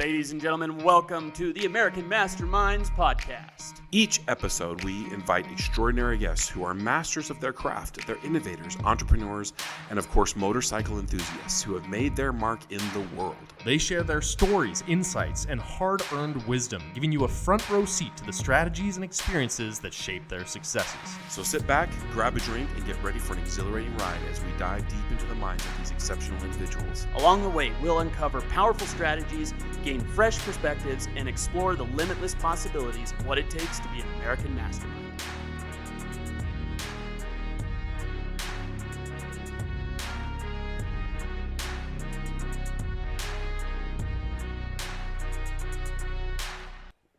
Ladies and gentlemen, welcome to the American Masterminds podcast. Each episode, we invite extraordinary guests who are masters of their craft. They're innovators, entrepreneurs, and of course, motorcycle enthusiasts who have made their mark in the world. They share their stories, insights, and hard-earned wisdom, giving you a front row seat to the strategies and experiences that shape their successes. So sit back, grab a drink, and get ready for an exhilarating ride as we dive deep into the minds of these exceptional individuals. Along the way, we'll uncover powerful strategies, gain fresh perspectives, and explore the limitless possibilities of what it takes to be an American mastermind.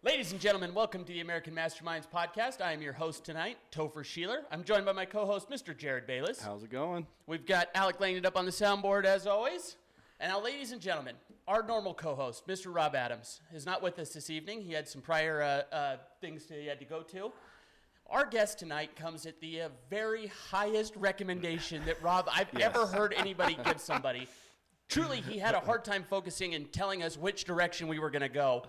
Ladies and gentlemen, welcome to the American Masterminds podcast. I am your host tonight, Topher Sheeler. I'm joined by my co-host, Mr. Jared Bayless. How's it going? We've got Alec laying it up on the soundboard as always. And now, ladies and gentlemen, our normal co-host, Mr. Rob Adams, is not with us this evening. He had some prior things he had to go to. Our guest tonight comes at the very highest recommendation that, Rob, I've ever heard anybody give somebody. Truly, he had a hard time focusing and telling us which direction we were going to go.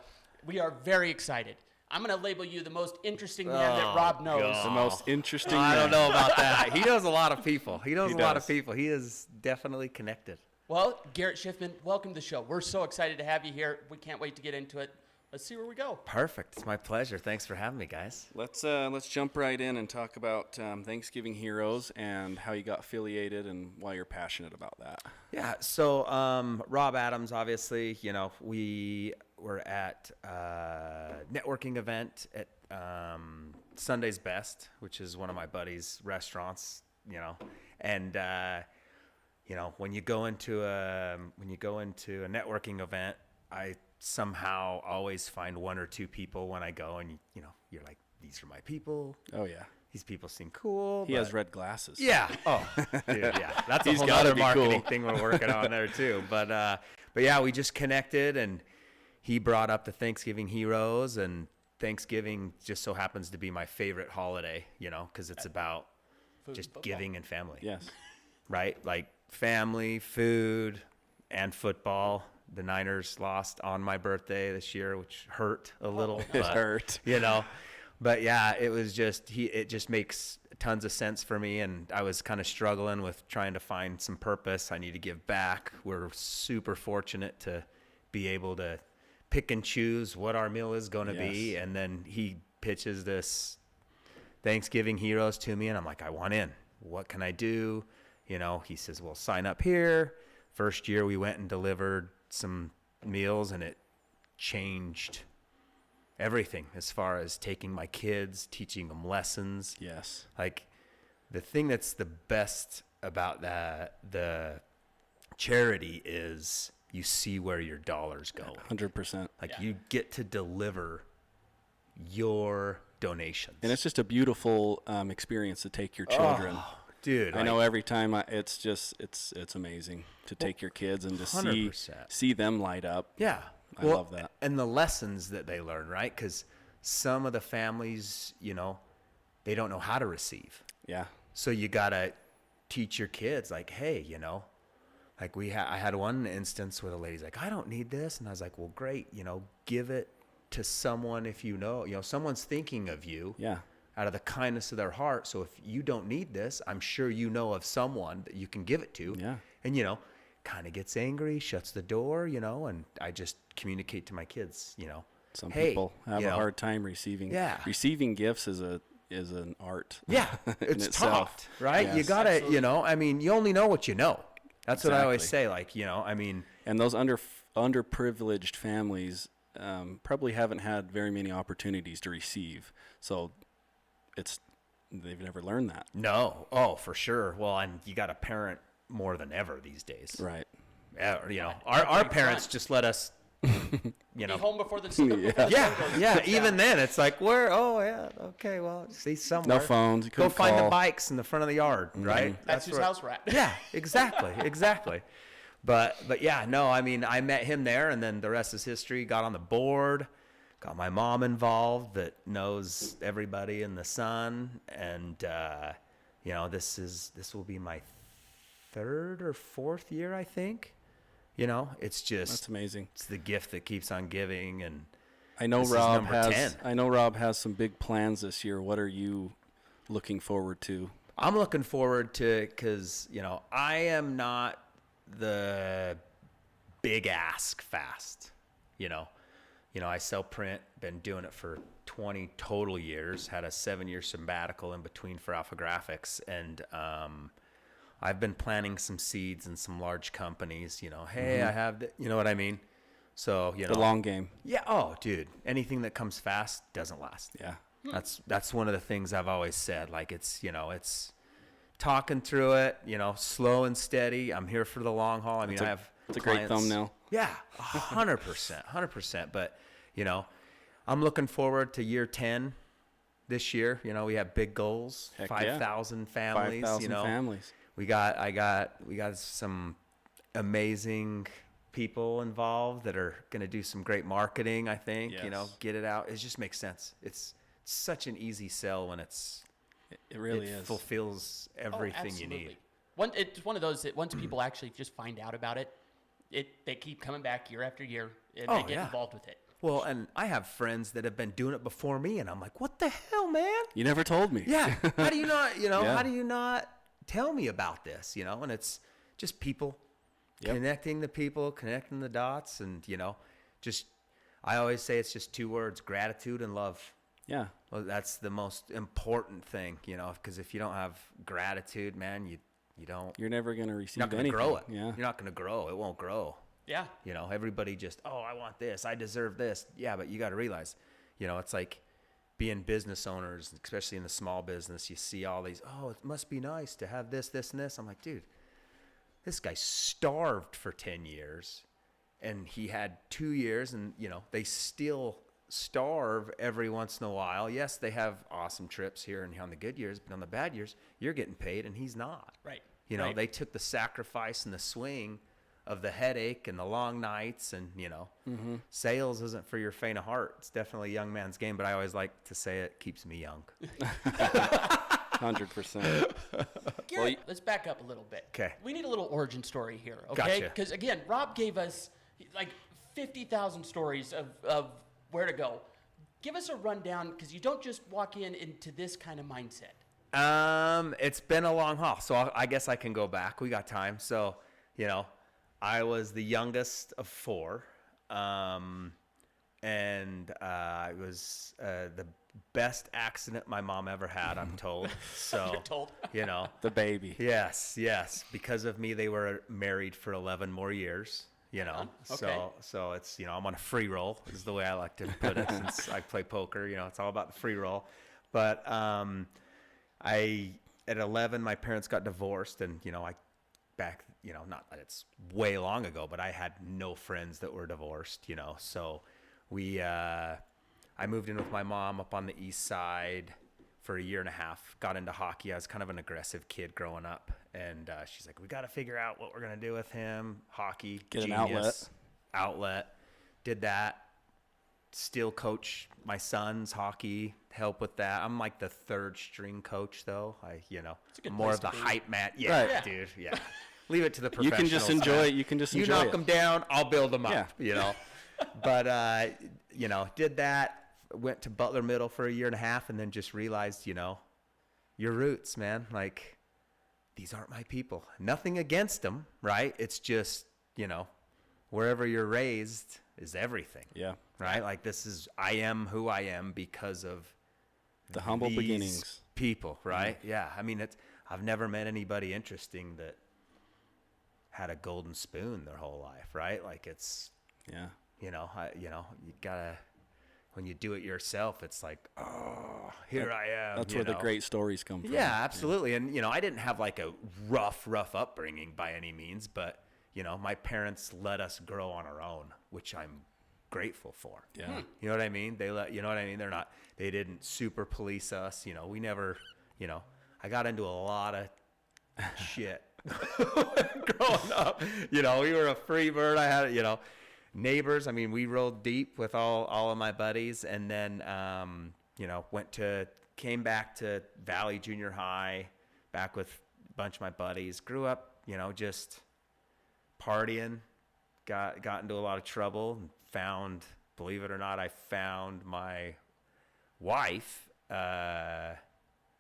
We are very excited. I'm going to label you the most interesting man that Rob knows. God. The most interesting I man. don't know about that. He knows a lot of people. He does. He is definitely connected. Well, Garrett Schiffman, welcome to the show. We're so excited to have you here. We can't wait to get into it. Let's see where we go. Perfect. It's my pleasure. Thanks for having me, guys. Let's jump right in and talk about Thanksgiving Heroes and how you got affiliated and why you're passionate about that. Yeah. So Rob Adams, obviously, we were at a networking event at Sunday's Best, which is one of my buddy's restaurants, and when you go into a networking event, I somehow always find one or two people when I go, and you're like, these are my people. Oh yeah, these people seem cool. He has red glasses. Yeah. Oh, dude. Yeah, that's a He's whole gotta other be marketing cool. thing we're working on there too. But yeah, we just connected, and he brought up the Thanksgiving Heroes, and Thanksgiving just so happens to be my favorite holiday. Because it's about just giving and family. Yes. Right? Like family, food, and football. The Niners lost on my birthday this year, which hurt a little. It hurt. But yeah, it just makes tons of sense for me. And I was kind of struggling with trying to find some purpose. I need to give back. We're super fortunate to be able to pick and choose what our meal is going to be. And then he pitches this Thanksgiving Heroes to me, and I'm like, I want in. What can I do? He says, well, sign up here. First year we went and delivered some meals, and it changed everything as far as taking my kids, teaching them lessons. Yes. Like the thing that's the best about the charity is you see where your dollars go. 100%. You get to deliver your donations. And it's just a beautiful experience to take your children. Oh, dude, I know every time it's amazing to take your kids and to 100%. see them light up. Yeah. I love that. And the lessons that they learn, right? Because some of the families, they don't know how to receive. Yeah. So you got to teach your kids, like, hey, like I had one instance where the lady's like, I don't need this. And I was like, well, great, give it to someone if someone's thinking of you. Yeah. Out of the kindness of their heart. So if you don't need this, I'm sure you know of someone that you can give it to. Yeah. And, kind of gets angry, shuts the door, and I just communicate to my kids, Some hey, people have a hard time receiving. Yeah. Receiving gifts is an art. Yeah. It's tough, right? Yes. You got to, you only know what you know. That's what I always say. And those underprivileged families probably haven't had very many opportunities to receive. So they've never learned that. No. Oh, for sure. Well, and you got to parent more than ever these days. Right. Yeah. Our parents just let us, Be home before the sun. Yeah. Even then, it's like, where? Oh, yeah. Okay. Well, see somewhere. No phones. Go find the bikes in the front of the yard, right? That's whose house we're at. Yeah, exactly. But yeah, no, I met him there, and then the rest is history. Got on the board, got my mom involved that knows everybody in the Sun, and this will be my third or fourth year, I think, You know, it's just, That's amazing. it's the gift that keeps on giving. And I know this is Rob number has 10. I know Rob has some big plans this year. What are you looking forward to? I'm looking forward to, because, you know, I am not the big ask fast, you know. I sell print, been doing it for 20 total years, had a 7-year sabbatical in between for Alpha Graphics. And I've been planting some seeds in some large companies, you know, hey, I have, you know what I mean? So, you know. The long game. Yeah. Oh, dude, anything that comes fast doesn't last. Yeah. That's one of the things I've always said. Like, it's, you know, it's talking through it, you know, slow and steady. I'm here for the long haul. I mean, I have It's a great clients- thumbnail. Yeah, 100%. But, you know, I'm looking forward to year 10 this year. You know, we have big goals, Heck yeah. 5,000 families, 5,000 you know. families. We got some amazing people involved that are going to do some great marketing, I think, you know, Yes. get it out. It just makes sense. It's such an easy sell when It really is. fulfills everything you need. It's one of those that once people actually just find out about it, they keep coming back year after year, and they get involved with it. Well, and I have friends that have been doing it before me, and I'm like, what the hell, man? You never told me. Yeah. How do you not, you know, Yeah. how do you not tell me about this, you know? And it's just people connecting the people, connecting the dots. And, you know, just, I always say it's just 2 words, gratitude and love. Yeah. Well, that's the most important thing, you know, because if you don't have gratitude, man, you don't, You're never going to receive you're not going to anything. grow it. Yeah. You're not going to grow. It won't grow. Yeah. You know, everybody just, oh, I want this. I deserve this. Yeah, but you got to realize, you know, it's like being business owners, especially in the small business. You see all these, oh, it must be nice to have this, this, and this. I'm like, dude, this guy starved for 10 years and he had 2 years, and, you know, they still starve every once in a while. Yes, they have awesome trips here and on the good years, but on the bad years, you're getting paid and he's not. Right. You know, Right. they took the sacrifice and the swing of the headache and the long nights, and, you know, sales isn't for your faint of heart. It's definitely a young man's game, but I always like to say it keeps me young. 100%. Garrett, let's back up a little bit. 'Kay. We need a little origin story here, okay? Gotcha. Because, again, Rob gave us like 50,000 stories of where to go. Give us a rundown, because you don't just walk into this kind of mindset. It's been a long haul, so I guess I can go back. We got time. So, you know, I was the youngest of 4, and I was the best accident my mom ever had, I'm told. So, You're told. you know, The baby. yes. Because of me, they were married for 11 more years. You know, Okay. so it's, you know, I'm on a free roll is the way I like to put it, since I play poker. You know, it's all about the free roll. But at 11, my parents got divorced, and, you know, not that it's way long ago, but I had no friends that were divorced, you know. So I moved in with my mom up on the east side for a year and a half, got into hockey. I was kind of an aggressive kid growing up, and she's like, we got to figure out what we're going to do with him. Hockey, Get an genius, outlet. Did that. Still coach my son's hockey, help with that. I'm like the 3rd string coach, though. It's a good more place of the to be. hype man. Yeah, Right. Yeah. dude. Yeah. Leave it to the You professionals. can just enjoy man. it. You can just You enjoy knock it. them down, I'll build them up. Yeah. You know. But you know, did that. Went to Butler Middle for a year and a half, and then just realized, you know, your roots, man. Like, these aren't my people. Nothing against them, right? It's just, you know, wherever you're raised is everything. Yeah. Right? Like, I am who I am because of The humble these beginnings. people, right? Yeah. I mean, I've never met anybody interesting that had a golden spoon their whole life, right? Like, it's, Yeah. you know, you gotta, when you do it yourself, it's like, oh, here I am. That's you where the know? great stories come from. Yeah, absolutely. And, you know, I didn't have like a rough upbringing by any means, but, you know, my parents let us grow on our own, which I'm grateful for. Yeah. You know what I mean? You know what I mean? They didn't super police us. You know, we never, you know, I got into a lot of shit growing up. You know, we were a free bird. I had, you know, neighbors. I mean, we rolled deep with all of my buddies, and then, you know, came back to Valley Junior High, back with a bunch of my buddies. Grew up, you know, just partying, got into a lot of trouble and found, believe it or not, I found my wife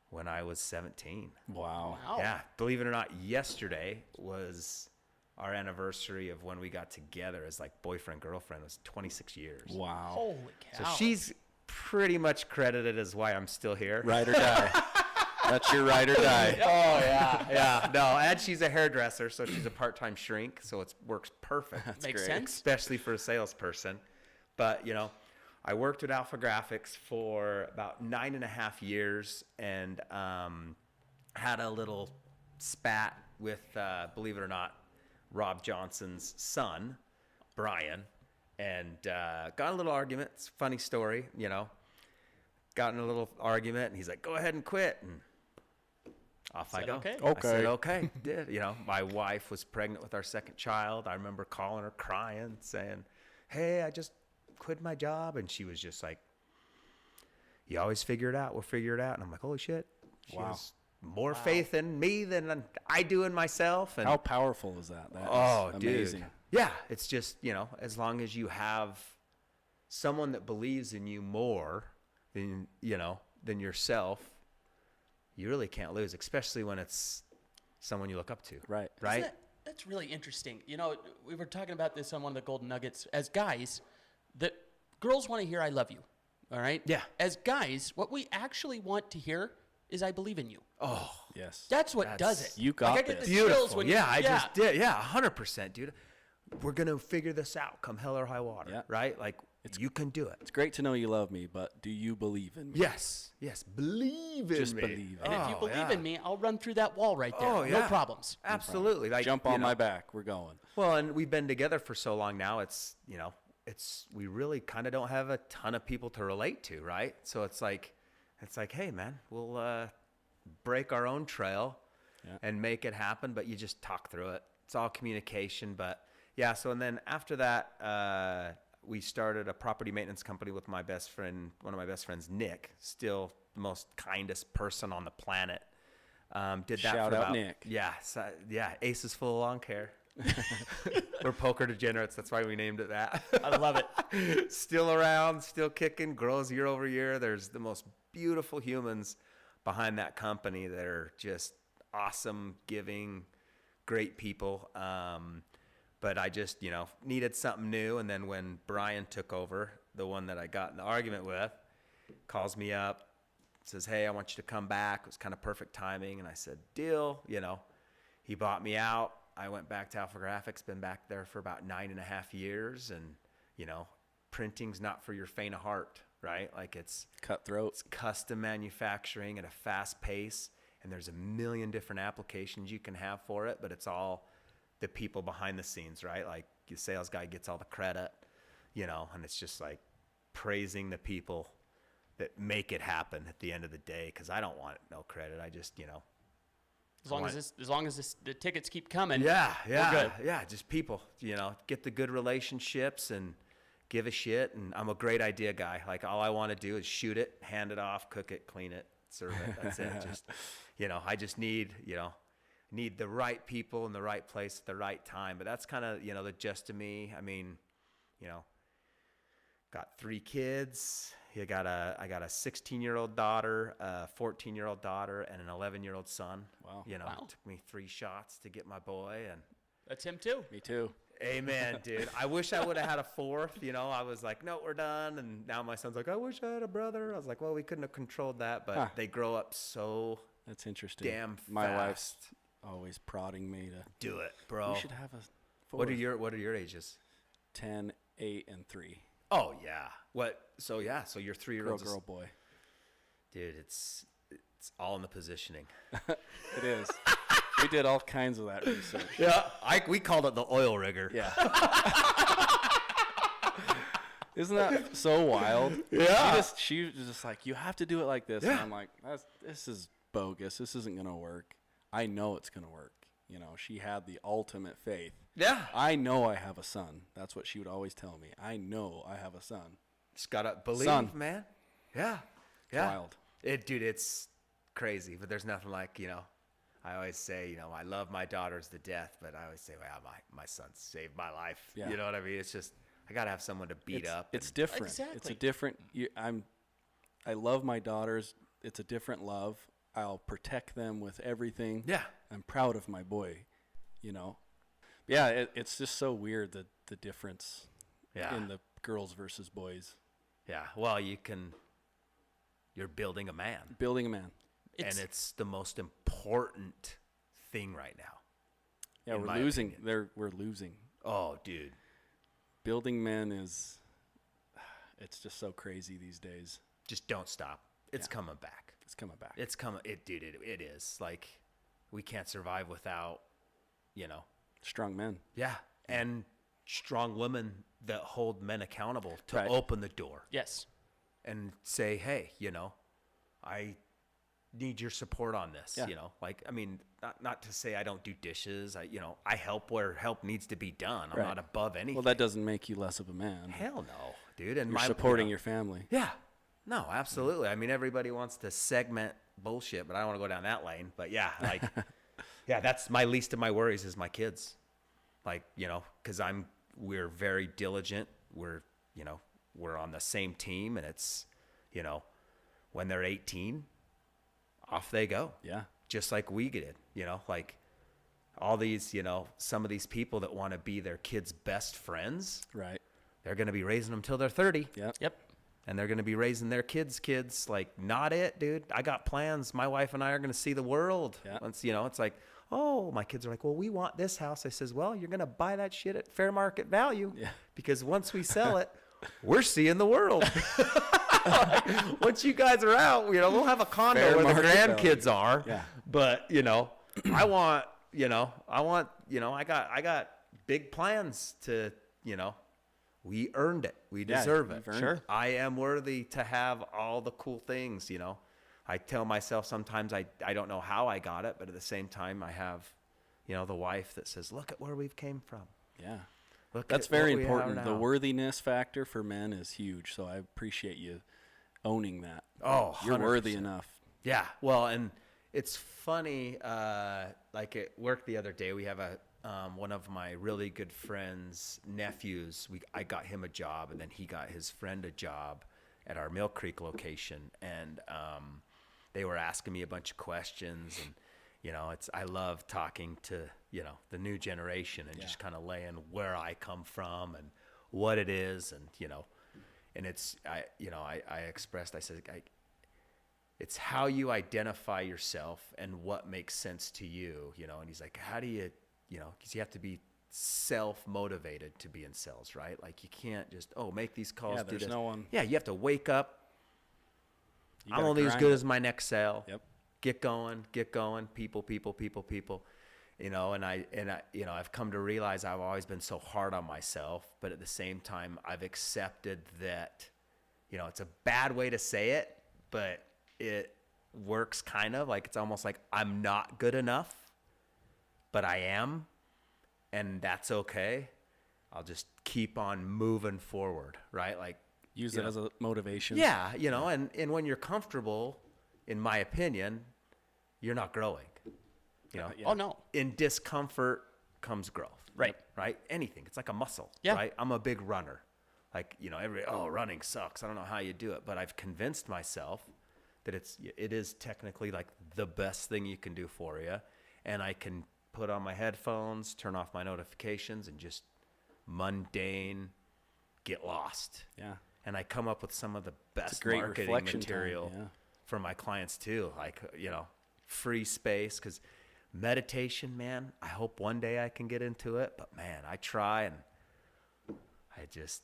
when I was 17. Wow. Wow. Yeah, believe it or not, yesterday was our anniversary of when we got together as like boyfriend, girlfriend. It was 26 years. Wow. Holy So cow. she's pretty much credited as why I'm still here. Ride or die. That's your ride or die. Oh, yeah. No, and she's a hairdresser, so she's a part-time shrink, so it works perfect. Makes great. sense. Especially for a salesperson. But, you know, I worked with Alpha Graphics for about 9.5 years and had a little spat with, believe it or not, Rob Johnson's son, Brian, and got a little argument. It's a funny story, you know. Got in a little argument, and he's like, go ahead and quit. And off I Said go. okay. I said, okay. Did. You know, my wife was pregnant with our second child. I remember calling her crying, saying, hey, I just quit my job. And she was just like, you always figure it out. We'll figure it out. And I'm like, holy shit. She has more faith in me than I do in myself. And How powerful is that? That is amazing. dude. Yeah. It's just, you know, as long as you have someone that believes in you more than, you know, than yourself, you really can't lose, especially when it's someone you look up to. Right. Right? That's really interesting. You know, we were talking about this on one of the Golden Nuggets. As guys, that girls want to hear "I love you." All right. Yeah. As guys, what we actually want to hear is "I believe in you." Oh, Yes. That's what does it. You got I get this. the chills beautiful. when Yeah, I just did. Yeah, 100%, dude. We're going to figure this out come hell or high water. Yeah. Right? Like, you can do it. It's great to know you love me, but do you believe in me? Yes. Yes. Believe in Just me. believe. And if you Oh, believe yeah. in me, I'll run through that wall right there. Oh, No yeah. problems. Absolutely. Like, Jump you on know, my back. We're going. Well, and we've been together for so long now. It's, you know, we really kind of don't have a ton of people to relate to, right? So it's like, hey, man, we'll break our own trail and make it happen, but you just talk through it. It's all communication. But yeah, so and then after that, we started a property maintenance company with my best friend, one of my best friends, Nick, still the most kindest person on the planet. Did that Shout for out about, Nick. Yeah, so, yeah, aces full of long hair. We're poker degenerates. That's why we named it that. I love it. Still around, still kicking, grows year over year. There's the most beautiful humans behind that company that are just awesome, giving, great people. But I just, you know, needed something new. And then when Brian took over, the one that I got in the argument with, calls me up, says, hey, I want you to come back. It was kind of perfect timing. And I said, deal. You know, he bought me out. I went back to Alpha Graphics, been back there for about 9.5 years. And, you know, printing's not for your faint of heart, right? Like it's Cutthroat. custom manufacturing at a fast pace. And there's a million different applications you can have for it, but it's all the people behind the scenes, right? Like the sales guy gets all the credit, you know, and it's just like praising the people that make it happen at the end of the day. Cause I don't want no credit. I just, you know, As long as the tickets keep coming. yeah, good. yeah. Just people, you know, get the good relationships and give a shit. And I'm a great idea guy. Like all I want to do is shoot it, hand it off, cook it, clean it, serve it. That's it. Just, you know, I just need the right people in the right place at the right time. But that's kind of, you know, the gist of me. I mean, you know, got 3 kids. I got a 16-year-old daughter, a 14-year-old daughter, and an 11-year-old son. Wow. You know, Wow. it took me 3 shots to get my boy. And That's him too. Me too. amen, dude. I wish I would have had a 4th. You know, I was like, no, we're done. And now my son's like, I wish I had a brother. I was like, well, we couldn't have controlled that. But Huh. they grow up so That's interesting. damn My fast. wife's always prodding me to. Do it, bro. We should have a. What are fourth. your ages? 10, 8, and 3. Oh yeah. What? So yeah. So your 3-year-old. Girl, boy. Dude, it's all in the positioning. It is. We did all kinds of that research. Yeah. We called it the oil rigger. Yeah. Isn't that so wild? Yeah. She was just like, you have to do it like this. And Yeah. I'm like, this is bogus. This isn't going to work. I know it's going to work. You know, she had the ultimate faith. Yeah. I know I have a son. That's what she would always tell me. I know I have a son. Just gotta believe, Son. man. Yeah. Yeah. Wild. Dude, it's crazy, but there's nothing like, you know, I always say, you know, I love my daughters to death, but I always say, well, my son saved my life. Yeah. You know what I mean? It's just, I got to have someone to beat up. It's different. It's a Exactly. different. I love my daughters. It's a different love. I'll protect them with everything. Yeah. I'm proud of my boy. You know. Yeah. It's just so weird the difference. Yeah. In the girls versus boys. Yeah. Well, you're building a man. Building a man. And it's the most important thing right now. Yeah, in we're my losing. opinion. We're losing. Oh, dude. Building men it's just so crazy these days. Just don't stop. It's coming back. It's coming back. It's coming. It is. Like, we can't survive without, you know. Strong men. Yeah. And strong women that hold men accountable to Right. open the door Yes. and say, hey, you know, I need your support on this. Yeah. You know, like, I mean, not to say I don't do dishes. I help where help needs to be done. I'm Right. not above anything. Well, that doesn't make you less of a man. Hell no, dude. And You're my supporting you know, your family. Yeah. No, absolutely. I mean, everybody wants to segment bullshit, but I don't want to go down that lane. But yeah, like, yeah, that's my least of my worries is my kids. Like, you know, because we're very diligent. We're on the same team, and it's, you know, when they're 18, off they go. Yeah. Just like we did, you know, like all these, you know, some of these people that want to be their kids' best friends, Right. they're going to be raising them till they're 30. Yep. Yep. And they're going to be raising their kids. Like, not it, dude. I got plans. My wife and I are going to see the world. Yeah. Once, you know, it's like, oh, my kids are like, well, we want this house. I says, well, you're going to buy that shit at fair market value. Yeah. Because once we sell it, we're seeing the world. Once you guys are out, you know, we'll have a condo Fair where the market grandkids value. are. Yeah. But, you know, I got big plans to, you know, we earned it. We Yeah, deserve it. you've earned Sure. it. I am worthy to have all the cool things, you know. I tell myself sometimes I don't know how I got it, but at the same time I have, you know, the wife that says, look at where we've came from. Yeah. Look That's at what very we are important. The now." worthiness factor for men is huge. So I appreciate you owning that. Oh, You're worthy 100%. enough. Yeah. Well, and it's funny, like at work the other day, we have one of my really good friends' nephews. I got him a job, and then he got his friend a job at our Mill Creek location. And they were asking me a bunch of questions, and, you know, I love talking to, you know, the new generation and just kind of laying where I come from and what it is. And, you know, and I expressed, I said, it's how you identify yourself and what makes sense to you, you know. And he's like, how do you, you know, because you have to be self-motivated to be in sales, right? Like, you can't just, make these calls. Yeah, do there's this. no one. Yeah, you have to wake up. You I'm gotta only as grind good it. as my next sale. Yep. Get going. People. You know, and I, you know, I've come to realize I've always been so hard on myself, but at the same time, I've accepted that, you know, it's a bad way to say it, but it works kind of like, it's almost like I'm not good enough, but I am, and that's okay. I'll just keep on moving forward, right? Like, Use you it know, as a motivation. yeah, you know, and when you're comfortable, in my opinion, you're not growing. You know, Yeah. Oh, no. in discomfort comes growth. Right. Right? Anything. It's like a muscle. Yeah. Right? I'm a big runner. Like, you know, running sucks. I don't know how you do it. But I've convinced myself that it is technically like the best thing you can do for you. And I can put on my headphones, turn off my notifications, and just mundane get lost. Yeah. And I come up with some of the best great marketing reflection material time, yeah. for my clients too. Like, you know, free space, because meditation, man, I hope one day I can get into it, but man, I try, and it's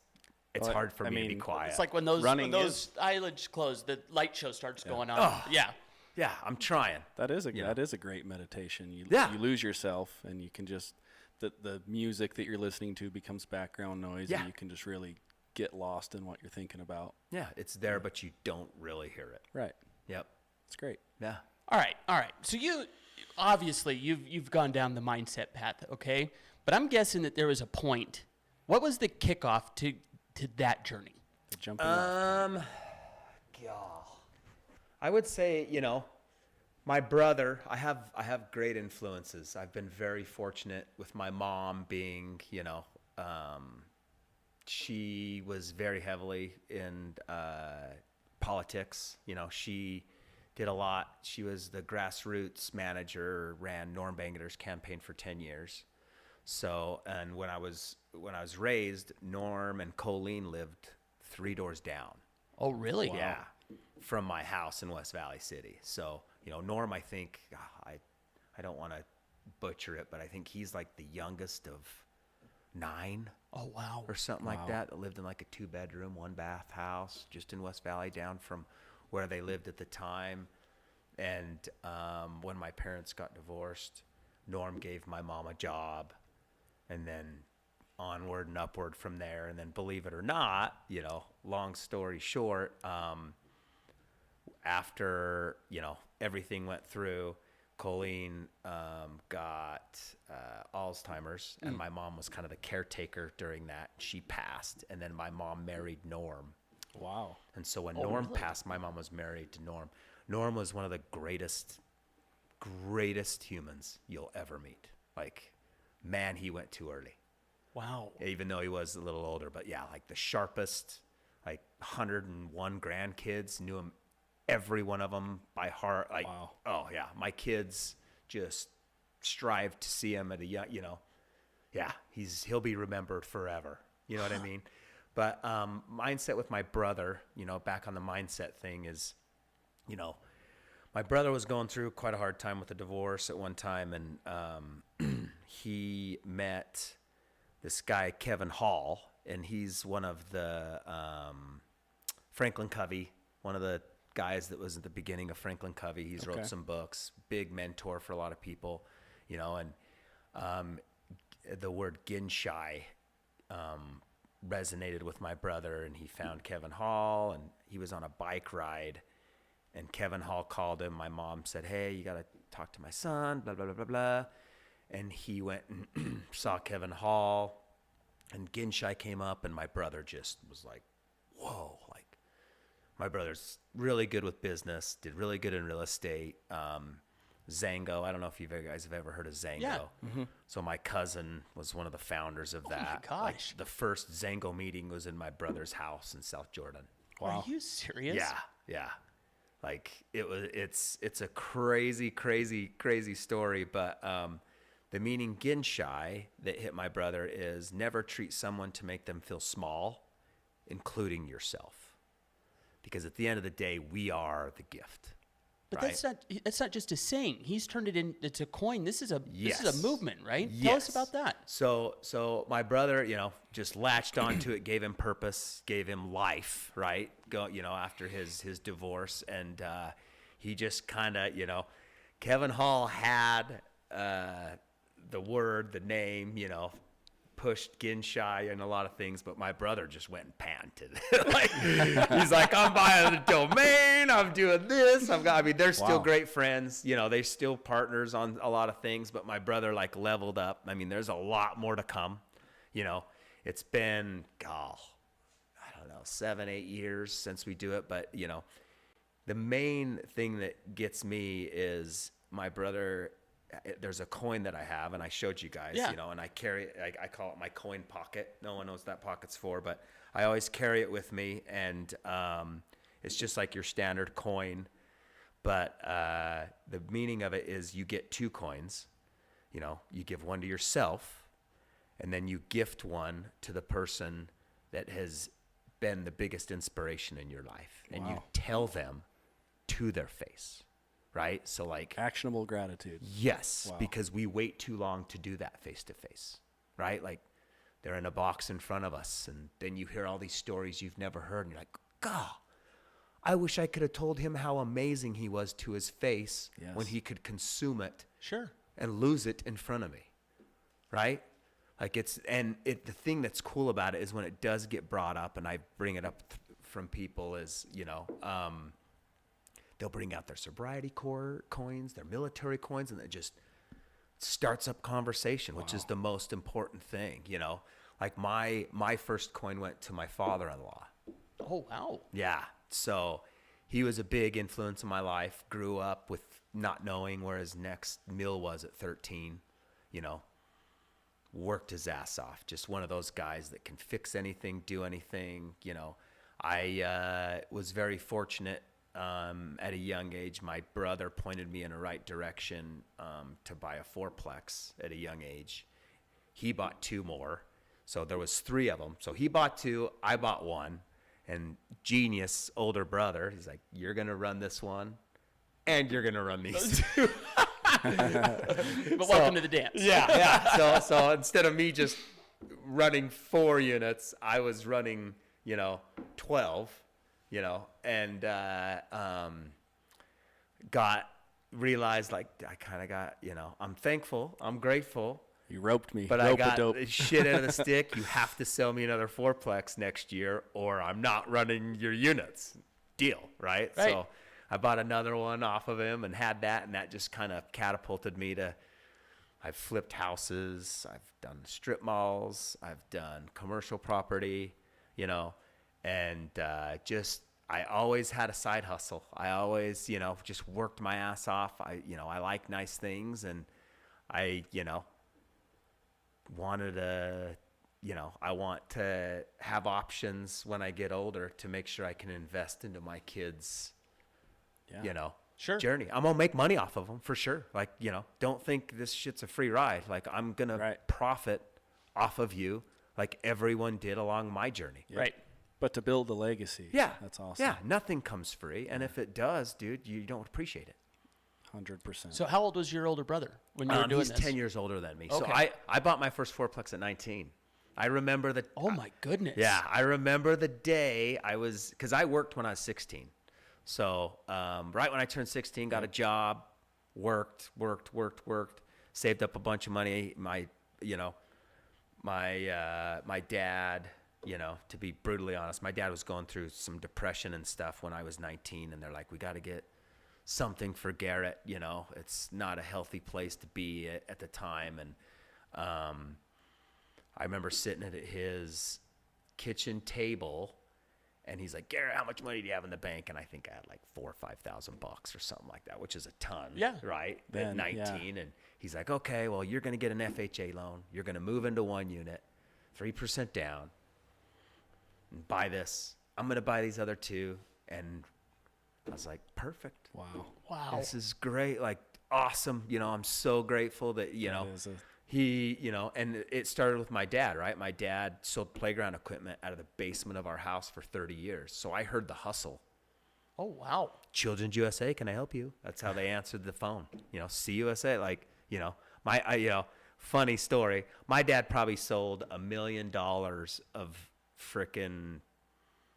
Well, hard for I me to be mean, quiet. It's like when those Running eyelids close, the light show starts going on. Oh. Yeah. yeah, I'm trying. That is Yeah. that is a great meditation. You Yeah. you lose yourself, and you can just the music that you're listening to becomes background noise, Yeah. and you can just really get lost in what you're thinking about. Yeah, it's there, but you don't really hear it. Right. Yep. It's great. Yeah. All right. So you've gone down the mindset path, okay? But I'm guessing that there was a point. What was the kickoff to that journey? The jumping off. I would say, you know, My brother, I have great influences. I've been very fortunate with my mom being, she was very heavily in politics. She did a lot. She was the grassroots manager, ran Norm Bangerter's campaign for 10 years. So, and when I was raised, Norm and Colleen lived 3 doors down. Oh, really? Yeah, from my house in West Valley City. So, Norm, I think, I don't want to butcher it, but I think he's like the youngest of 9. Oh, wow. Or something like that lived in like a 2-bedroom, 1-bath house just in West Valley, down from where they lived at the time. And when my parents got divorced, Norm gave my mom a job, and then onward and upward from there. And then, believe it or not, long story short, after, everything went through, Colleen got Alzheimer's, and my mom was kind of the caretaker during that. She passed, and then my mom married Norm. Wow. And so when Norm passed, my mom was married to Norm. Norm was one of the greatest humans you'll ever meet. Like, man, he went too early. Wow. Even though he was a little older. But yeah, like the sharpest, like 101 grandkids, knew him, every one of them by heart. Like, wow. Oh yeah, my kids just strive to see him at a young, yeah, he'll be remembered forever. You know what I mean? But mindset with my brother, back on the mindset thing is, my brother was going through quite a hard time with a divorce at one time, and he met this guy, Kevin Hall, and he's one of the Franklin Covey, one of the guys that was at the beginning of Franklin Covey. He's wrote some books, big mentor for a lot of people, and the word Ginshai resonated with my brother, and he found Kevin Hall, and he was on a bike ride, and Kevin Hall called him. My mom said, "Hey, you got to talk to my son, blah, blah, blah, blah, blah." And he went and saw Kevin Hall, and Ginshai came up, and my brother just was like, whoa. Like, my brother's really good with business, did really good in real estate. Zango, I don't know if you guys have ever heard of Zango. Yeah. Mm-hmm. So my cousin was one of the founders of that. Oh my Like, gosh. the first Zango meeting was in my brother's house in South Jordan. Are you serious? Yeah. Like, it's a crazy, crazy, crazy story. But the meaning Ginshai that hit my brother is never treat someone to make them feel small, including yourself. Because at the end of the day, we are the gift. But right? that's not just a saying. He's turned it into coin. This is a movement, right? Yes. Tell us about that. So my brother, just latched onto it, gave him purpose, gave him life, right? After his divorce, and he just kind of, Kevin Hall had the word, the name, pushed Ginshai and a lot of things, but my brother just went and panted. He's like, I'm buying the domain, I'm doing this, they're still great friends, they're still partners on a lot of things, but my brother like leveled up. There's a lot more to come. It's been, I don't know, 7-8 years since we do it, but the main thing that gets me is my brother. There's a coin that I have, and I showed you guys, and I carry it. I call it my coin pocket. No one knows what that pocket's for, but I always carry it with me, and it's just like your standard coin. But the meaning of it is you get 2 coins. You give one to yourself, and then you gift one to the person that has been the biggest inspiration in your life, and you tell them to their face. Right? So like Actionable gratitude. Yes, Wow. because we wait too long to do that face to face. Right? Like, they're in a box in front of us, and then you hear all these stories you've never heard, and you're like, God, I wish I could have told him how amazing he was to his face when he could consume it Sure. and lose it in front of me. Right? Like, the thing that's cool about it is when it does get brought up, and I bring it up from people, is, they'll bring out their sobriety coins, their military coins, and it just starts up conversation, which is the most important thing, Like, my first coin went to my father-in-law. Oh, wow. Yeah. So he was a big influence in my life. Grew up with not knowing where his next meal was at 13, you know, worked his ass off. Just one of those guys that can fix anything, do anything. You know, I was very fortunate at a young age. My brother pointed me in the right direction to buy a fourplex at a young age. He bought 2 more. So there was 3 of them. So he bought 2, I bought 1. And genius older brother, he's like, you're going to run this one and you're going to run these 2. But welcome to the dance. Yeah. So instead of me just running 4 units, I was running, 12, and realized like I kind of got, I'm thankful, I'm grateful. You roped me. But Rope I a got dope. shit out of the stick. You have to sell me another fourplex next year or I'm not running your units. Deal, right? So I bought another one off of him and had that, and that just kind of catapulted me to, I've flipped houses, I've done strip malls, I've done commercial property, and I always had a side hustle. I always, just worked my ass off. I like nice things, and I, wanted to, I want to have options when I get older to make sure I can invest into my kids, journey. I'm going to make money off of them for sure. Like, don't think this shit's a free ride. Like, I'm going to profit off of you like everyone did along my journey. Yeah. Right. But to build a legacy. Yeah. That's awesome. Yeah. Nothing comes free. And if it does, dude, you don't appreciate it. 100%. So how old was your older brother when you were doing he's this? He's 10 years older than me. Okay. So I bought my first fourplex at 19. I remember the... Oh, my goodness. Yeah. I remember the day because I worked when I was 16. So right when I turned 16, got a job, worked, saved up a bunch of money. My dad, to be brutally honest, my dad was going through some depression and stuff when I was 19, and they're like, we got to get something for Garrett. It's not a healthy place to be at the time. And I remember sitting at his kitchen table, and he's like, Garrett, how much money do you have in the bank? And I think I had like $4,000 or $5,000 or something like that, which is a ton. Yeah. Right. Then, at 19. Yeah. And he's like, okay, well, you're going to get an FHA loan. You're going to move into 1 unit, 3% down, and buy this. I'm going to buy these other 2. And I was like, perfect. Wow. This is great. Like, awesome. I'm so grateful that, he, and it started with my dad, right? My dad sold playground equipment out of the basement of our house for 30 years. So I heard the hustle. Oh, wow. Children's USA, can I help you? That's how they answered the phone. CUSA, like, funny story. My dad probably sold $1 million of frickin'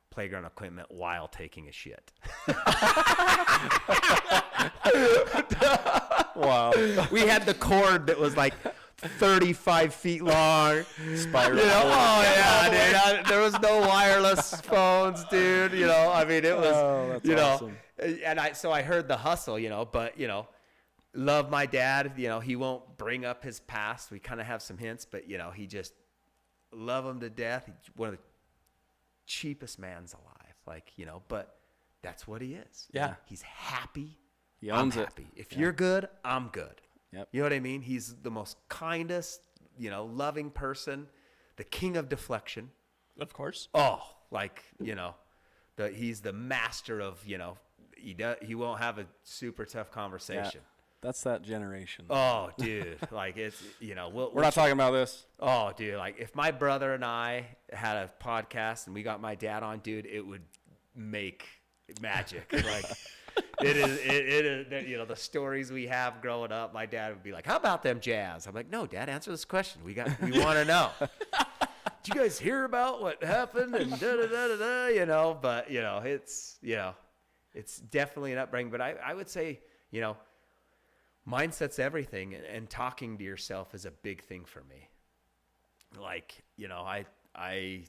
playground equipment while taking a shit. Wow. We had the cord that was like 35 feet long. Spiral. Oh yeah, dude. There was no wireless phones, dude. I mean, it was, that's awesome. And so I heard the hustle, but, love my dad. He won't bring up his past. We kind of have some hints, but, he just love him to death. He's one of the cheapest mans alive. Like, but that's what he is. Yeah. He's happy. He owns I'm it. happy. If you're good, I'm good. Yep. You know what I mean? He's the most kindest, loving person, the king of deflection. Of course. Oh, like, he's the master of, he won't have a super tough conversation. Yeah. That's that generation. Oh, dude. Like, it's, we're not talking about this. Oh, dude. Like, if my brother and I had a podcast and we got my dad on, dude, it would make magic. Like, it is, the stories we have growing up, my dad would be like, how about them Jazz? I'm like, no, Dad, answer this question. We want to know. Did you guys hear about what happened? And da-da-da-da-da, but, it's definitely an upbringing. But I would say, mindset's everything, and talking to yourself is a big thing for me. Like, I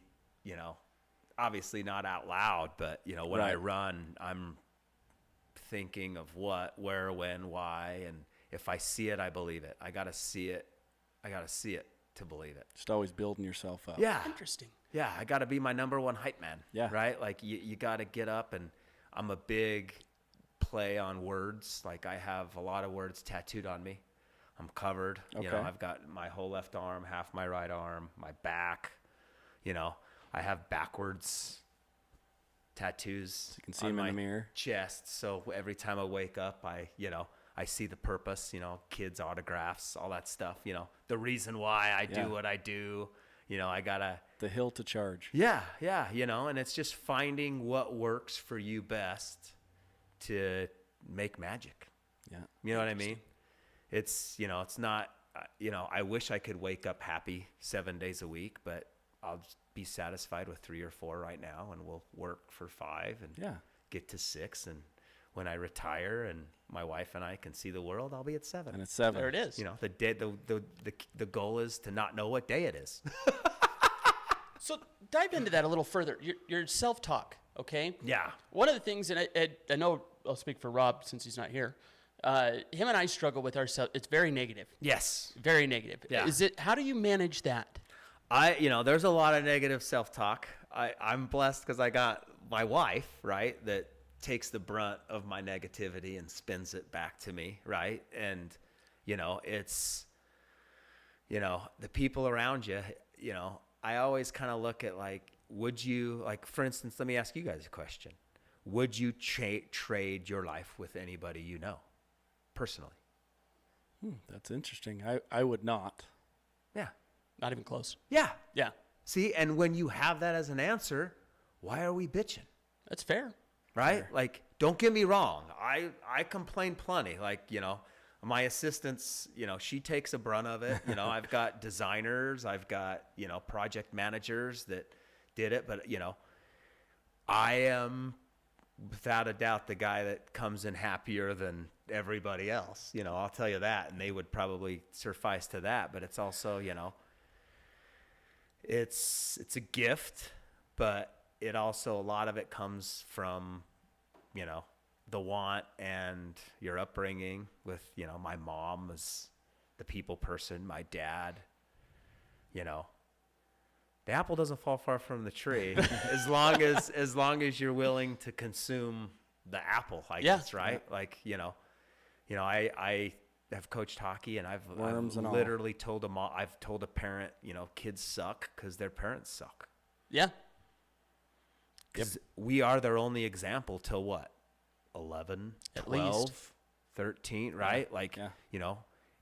obviously not out loud, but, when I run, I'm thinking of what, where, when, why, and if I see it, I believe it. I got to see it. To believe it. Just always building yourself up. Yeah. Interesting. Yeah. I got to be my number 1 hype man. Yeah. Right. Like you got to get up, and I'm a big play on words. Like I have a lot of words tattooed on me. I'm covered. You know, Okay. I've got my whole left arm, half my right arm, my back. You know, I have backwards tattoos. You can see on them in my the mirror. chest. So every time I wake up, I see the purpose, kids' autographs, all that stuff, the reason why I Yeah. do what I do, I gotta, The hill to charge. yeah, and it's just finding what works for you best to make magic. Yeah. You know what I mean? It's, it's not, I wish I could wake up happy 7 days a week, but I'll just be satisfied with 3 or 4 right now, and we'll work for 5 and Yeah. get to 6. And when I retire and my wife and I can see the world, I'll be at 7. And it's 7. There it is. The day, the goal is to not know what day it is. So dive into that a little further. Your self-talk, okay? Yeah. One of the things, and I know I'll speak for Rob since he's not here. Him and I struggle with ourselves. It's very negative. Yes. Very negative. Yeah. How do you manage that? There's a lot of negative self-talk. I'm blessed because I got my wife, right, that takes the brunt of my negativity and spins it back to me, right? And, it's, the people around you, I always kind of look at for instance, let me ask you guys a question. Would you trade your life with anybody you know, personally? That's interesting. I would not. Yeah. Not even close. Yeah. Yeah, See, and when you have that as an answer, why are we bitching? that's fair. Right? Like, don't get me wrong. I complain plenty. Like, my assistants, she takes a brunt of it. I've got designers, I've got, project managers that did it. But, I am without a doubt the guy that comes in happier than everybody else. I'll tell you that. And they would probably suffice to that. But it's also, it's a gift, but it also, a lot of it comes from, the want and your upbringing with, my mom was the people person, my dad, the apple doesn't fall far from the tree as long as you're willing to consume the apple, I Yeah. guess, right? Like, I have coached hockey, and I've Worms and all. literally told I've told a parent, kids suck because their parents suck. Yeah. Because we are their only example till what? 11, At 12, least. 13, right? Like, Yeah.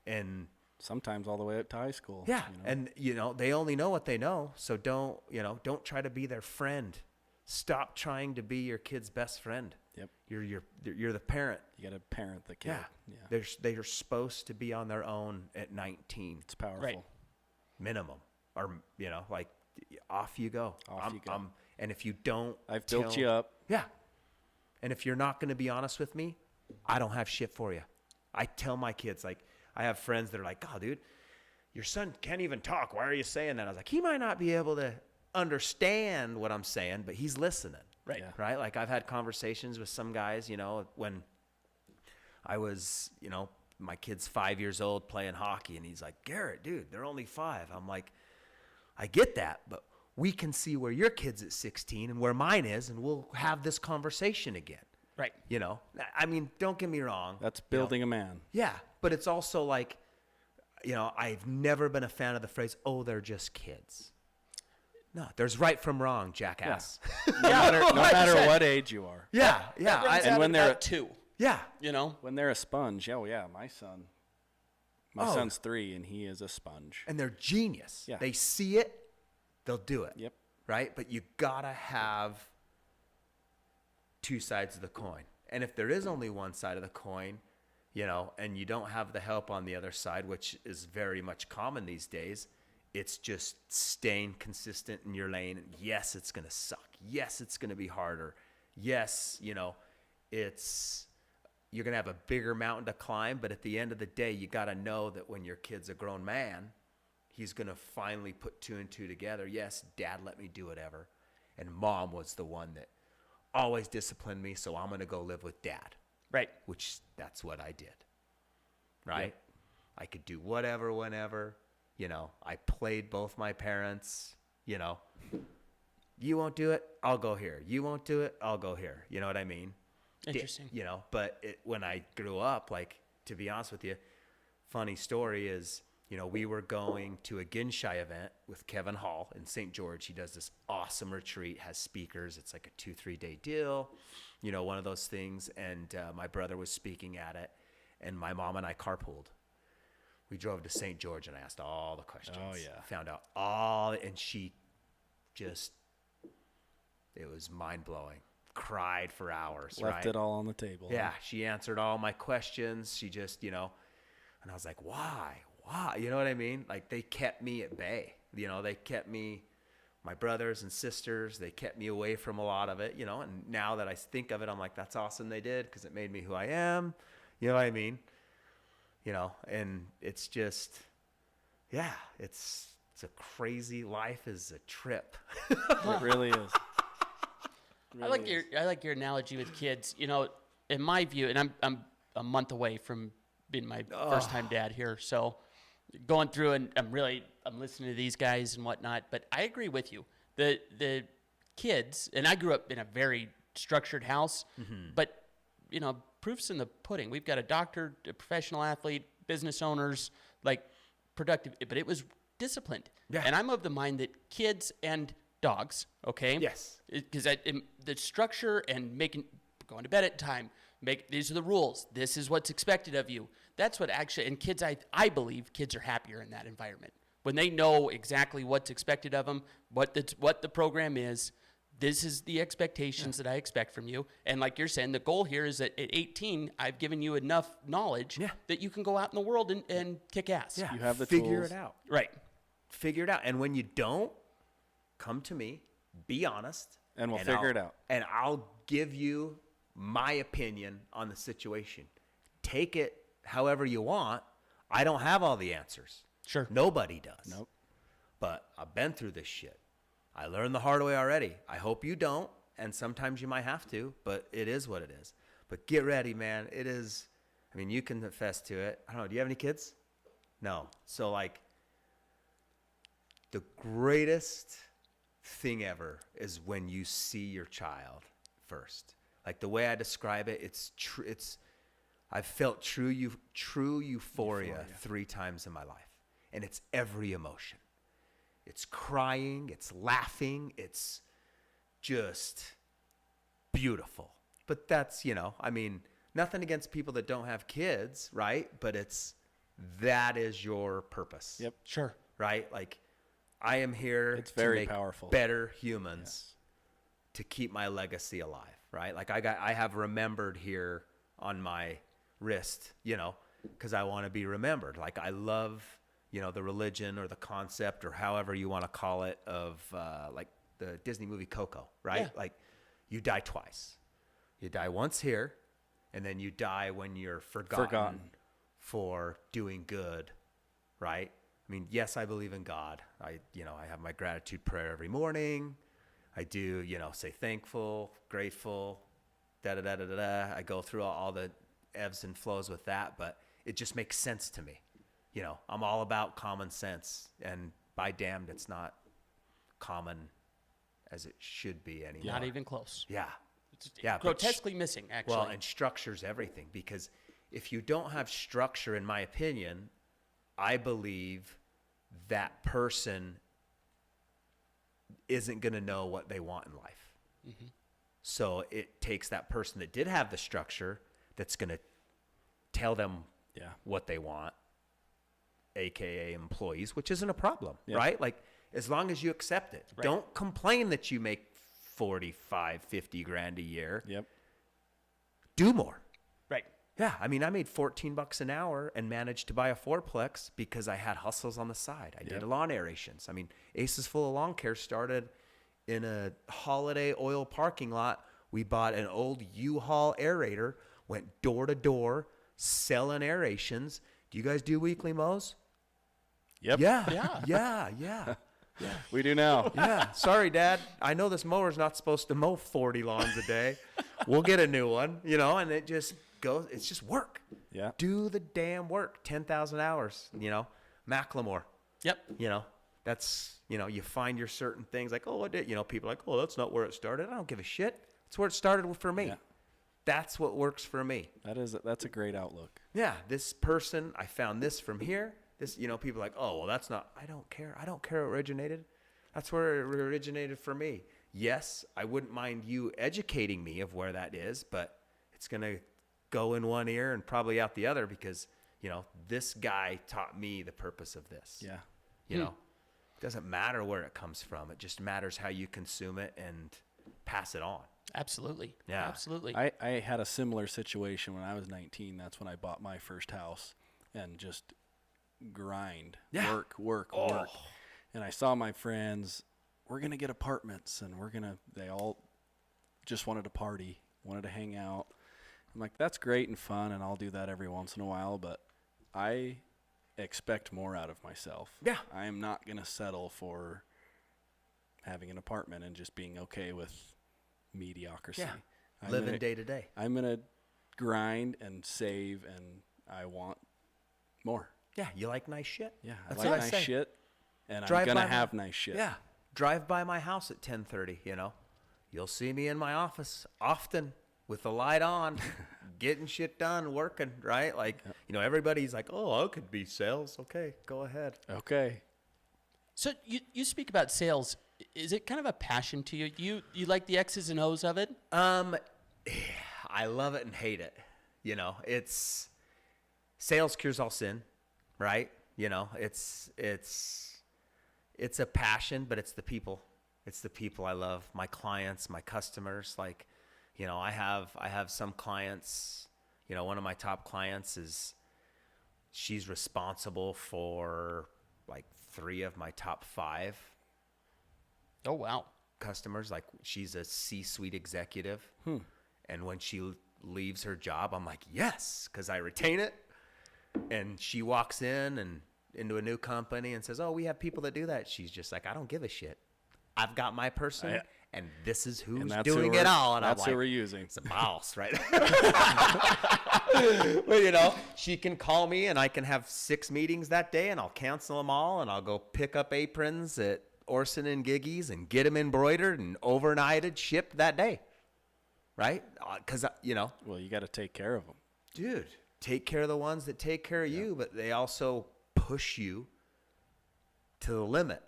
and Sometimes all the way up to high school. yeah, and they only know what they know. So don't try to be their friend. Stop trying to be your kid's best friend. Yep. You're the parent. You got to parent the kid. Yeah. They're supposed to be on their own at 19 It's powerful. Right. minimum, or like off you go. Off you go. And if you don't, I've built you up. Yeah. And if you're not going to be honest with me, I don't have shit for you. I tell my kids, like, I have friends that are like, "Oh, dude, your son can't even talk. Why are you saying that?" I was like, he might not be able to understand what I'm saying, but he's listening. Right. Yeah. Right? Like, I've had conversations with some guys, when I was, my kid's 5 years old playing hockey, and he's like, "Garrett, dude, they're only 5. I'm like, I get that, but we can see where your kid's at 16 and where mine is, and we'll have this conversation again. Right. I mean, don't get me wrong. That's building a man. Yeah, but it's also like, I've never been a fan of the phrase, "Oh, they're just kids." No, there's right from wrong, jackass. No matter 100%. what age you are. Yeah, That runs and out when at they're- about 2, yeah. When they're a sponge, oh yeah, my son's 3 and he is a sponge. And they're genius. Yeah. They see it, they'll do it. Yep. Right? But you gotta have 2 sides of the coin. And if there is only one side of the coin, and you don't have the help on the other side, which is very much common these days, it's just staying consistent in your lane. And yes, it's going to suck. Yes, it's going to be harder. Yes, you're going to have a bigger mountain to climb, but at the end of the day, you got to know that when your kid's a grown man, he's going to finally put 2 and 2 together. Yes, Dad let me do whatever. And Mom was the one that always disciplined me, so I'm going to go live with Dad. Right. Which that's what I did. Right? Yep. I could do whatever, whenever. I played both my parents. You won't do it, I'll go here. You won't do it, I'll go here. You know what I mean? Interesting. You know, but when I grew up, like, to be honest with you, funny story is, you know, we were going to a Ginshai event with Kevin Hall in St. George. He does this awesome retreat, has speakers. It's like a 2-3 day deal, you know, one of those things. And my brother was speaking at it, and my mom and I carpooled. We drove to St. George, and I asked all the questions. Oh, yeah. Found out all, and she just, it was mind-blowing. Cried for hours. Left it all on the table. Yeah, she answered all my questions. She just, you know, and I was like, why? You know what I mean? Like, they kept me at bay. You know, they kept me, my brothers and sisters, they kept me away from a lot of it, you know, and now that I think of it, I'm like, that's awesome they did, because it made me who I am. You know what I mean? You know, and it's just, yeah, it's a crazy, life is a trip. It really is. I like your analogy with kids. You know, in my view, and I'm a month away from being my first time dad here, so going through, and I'm listening to these guys and whatnot. But I agree with you. The kids, and I grew up in a very structured house, but you know, proof's in the pudding. We've got a doctor, a professional athlete, business owners, like productive, but it was disciplined. Yeah. And I'm of the mind that kids and dogs, okay? Yes. Because the structure and going to bed at time, these are the rules. This is what's expected of you. That's what actually, and kids, I believe kids are happier in that environment. When they know exactly what's expected of them, what the program is, this is the expectations that I expect from you. And like you're saying, the goal here is that at 18, I've given you enough knowledge that you can go out in the world and kick ass. Yeah. You have the Figure tools. it out. Right. Figure it out. And when you don't, come to me, be honest. And we'll figure it out. And I'll give you my opinion on the situation. Take it however you want. I don't have all the answers. Sure. Nobody does. Nope. But I've been through this shit. I learned the hard way already. I hope you don't. And sometimes you might have to, but it is what it is. But get ready, man. It is, I mean, you can attest to it. I don't know. Do you have any kids? No. So, like, the greatest thing ever is when you see your child first. Like, the way I describe it, I've felt true euphoria 3 times in my life. And it's every emotion. It's crying, it's laughing, it's just beautiful. But that's, you know, I mean, nothing against people that don't have kids, right? But that is your purpose. Yep. Sure. Right? Like, I am here It's very to make powerful. better humans to keep my legacy alive, right? Like, I have remembered here on my wrist, you know, because I want to be remembered. Like, I love, you know, the religion or the concept or however you want to call it of like the Disney movie Coco, right? Yeah. Like, you die twice. You die once here, and then you die when you're forgotten for doing good, right? I mean, yes, I believe in God. I have my gratitude prayer every morning. I do, you know, say thankful, grateful, da-da-da-da-da-da. I go through all the ebbs and flows with that, but it just makes sense to me. You know, I'm all about common sense, and by damned, it's not common as it should be anymore. Not even close. Yeah. It's Yeah, but grotesquely missing, actually. Well, and structure's everything, because if you don't have structure, in my opinion, I believe that person isn't going to know what they want in life. Mm-hmm. So it takes that person that did have the structure that's going to tell them what they want, AKA employees, which isn't a problem, right? Like, as long as you accept it. Right. Don't complain that you make 45, 50 grand a year. Yep. Do more. Right. Yeah, I mean, I made $14 an hour and managed to buy a fourplex because I had hustles on the side. I did lawn aerations. I mean, Aces Full of Lawn Care started in a Holiday Oil parking lot. We bought an old U-Haul aerator, went door to door, selling aerations. Do you guys do weekly mows? Yep. Yeah. We do now. Yeah. Sorry, Dad. I know this mower's not supposed to mow 40 lawns a day. We'll get a new one, you know, and it just goes. It's just work. Yeah. Do the damn work. 10,000 hours, you know. Macklemore. Yep. You know, that's, you know, you find your certain things like, oh, I did. You know, people are like, oh, that's not where it started. I don't give a shit. It's where it started for me. Yeah. That's what works for me. That's a great outlook. Yeah, this person, I found this from here. This, people are like, oh, well, that's not, I don't care. I don't care where it originated. That's where it originated for me. Yes, I wouldn't mind you educating me of where that is, but it's going to go in one ear and probably out the other because, this guy taught me the purpose of this. Yeah. It doesn't matter where it comes from. It just matters how you consume it and pass it on. Absolutely. Yeah. Absolutely. I had a similar situation when I was 19. That's when I bought my first house and just grind, work. And I saw my friends, we're going to get apartments and they all just wanted to party, wanted to hang out. I'm like, that's great and fun, and I'll do that every once in a while, but I expect more out of myself. Yeah. I am not going to settle for having an apartment and just being okay with mediocrity. Yeah. Living day to day. I'm going to grind and save, and I want more. Yeah, you like nice shit? Yeah, That's I like what I nice say. shit, and Drive I'm going to by have nice shit. Yeah. Drive by my house at 10:30, You'll see me in my office often with the light on, getting shit done, working, right? Like, everybody's like, oh, I could be sales. Okay, go ahead. Okay. So you speak about sales. Is it kind of a passion to you? You like the X's and O's of it? I love it and hate it. It's sales cures all sin, right? It's a passion, but it's the people. It's the people I love, my clients, my customers. Like, I have some clients, one of my top clients she's responsible for like 3 of my top 5 Oh, wow. customers. Like, she's a C-suite executive. And when she leaves her job, I'm like, yes, because I retain it. And she walks into a new company and says, oh, we have people that do that. She's just like, I don't give a shit. I've got my person, and this is who's doing it all. And that's I'm like, who we're using. it's a mouse, right? But, she can call me, and I can have 6 meetings that day, and I'll cancel them all, and I'll go pick up aprons at Orson and Giggy's and get them embroidered and overnighted, shipped that day, right? Because, Well, you got to take care of them. dude, take care of the ones that take care of you, but they also push you to the limit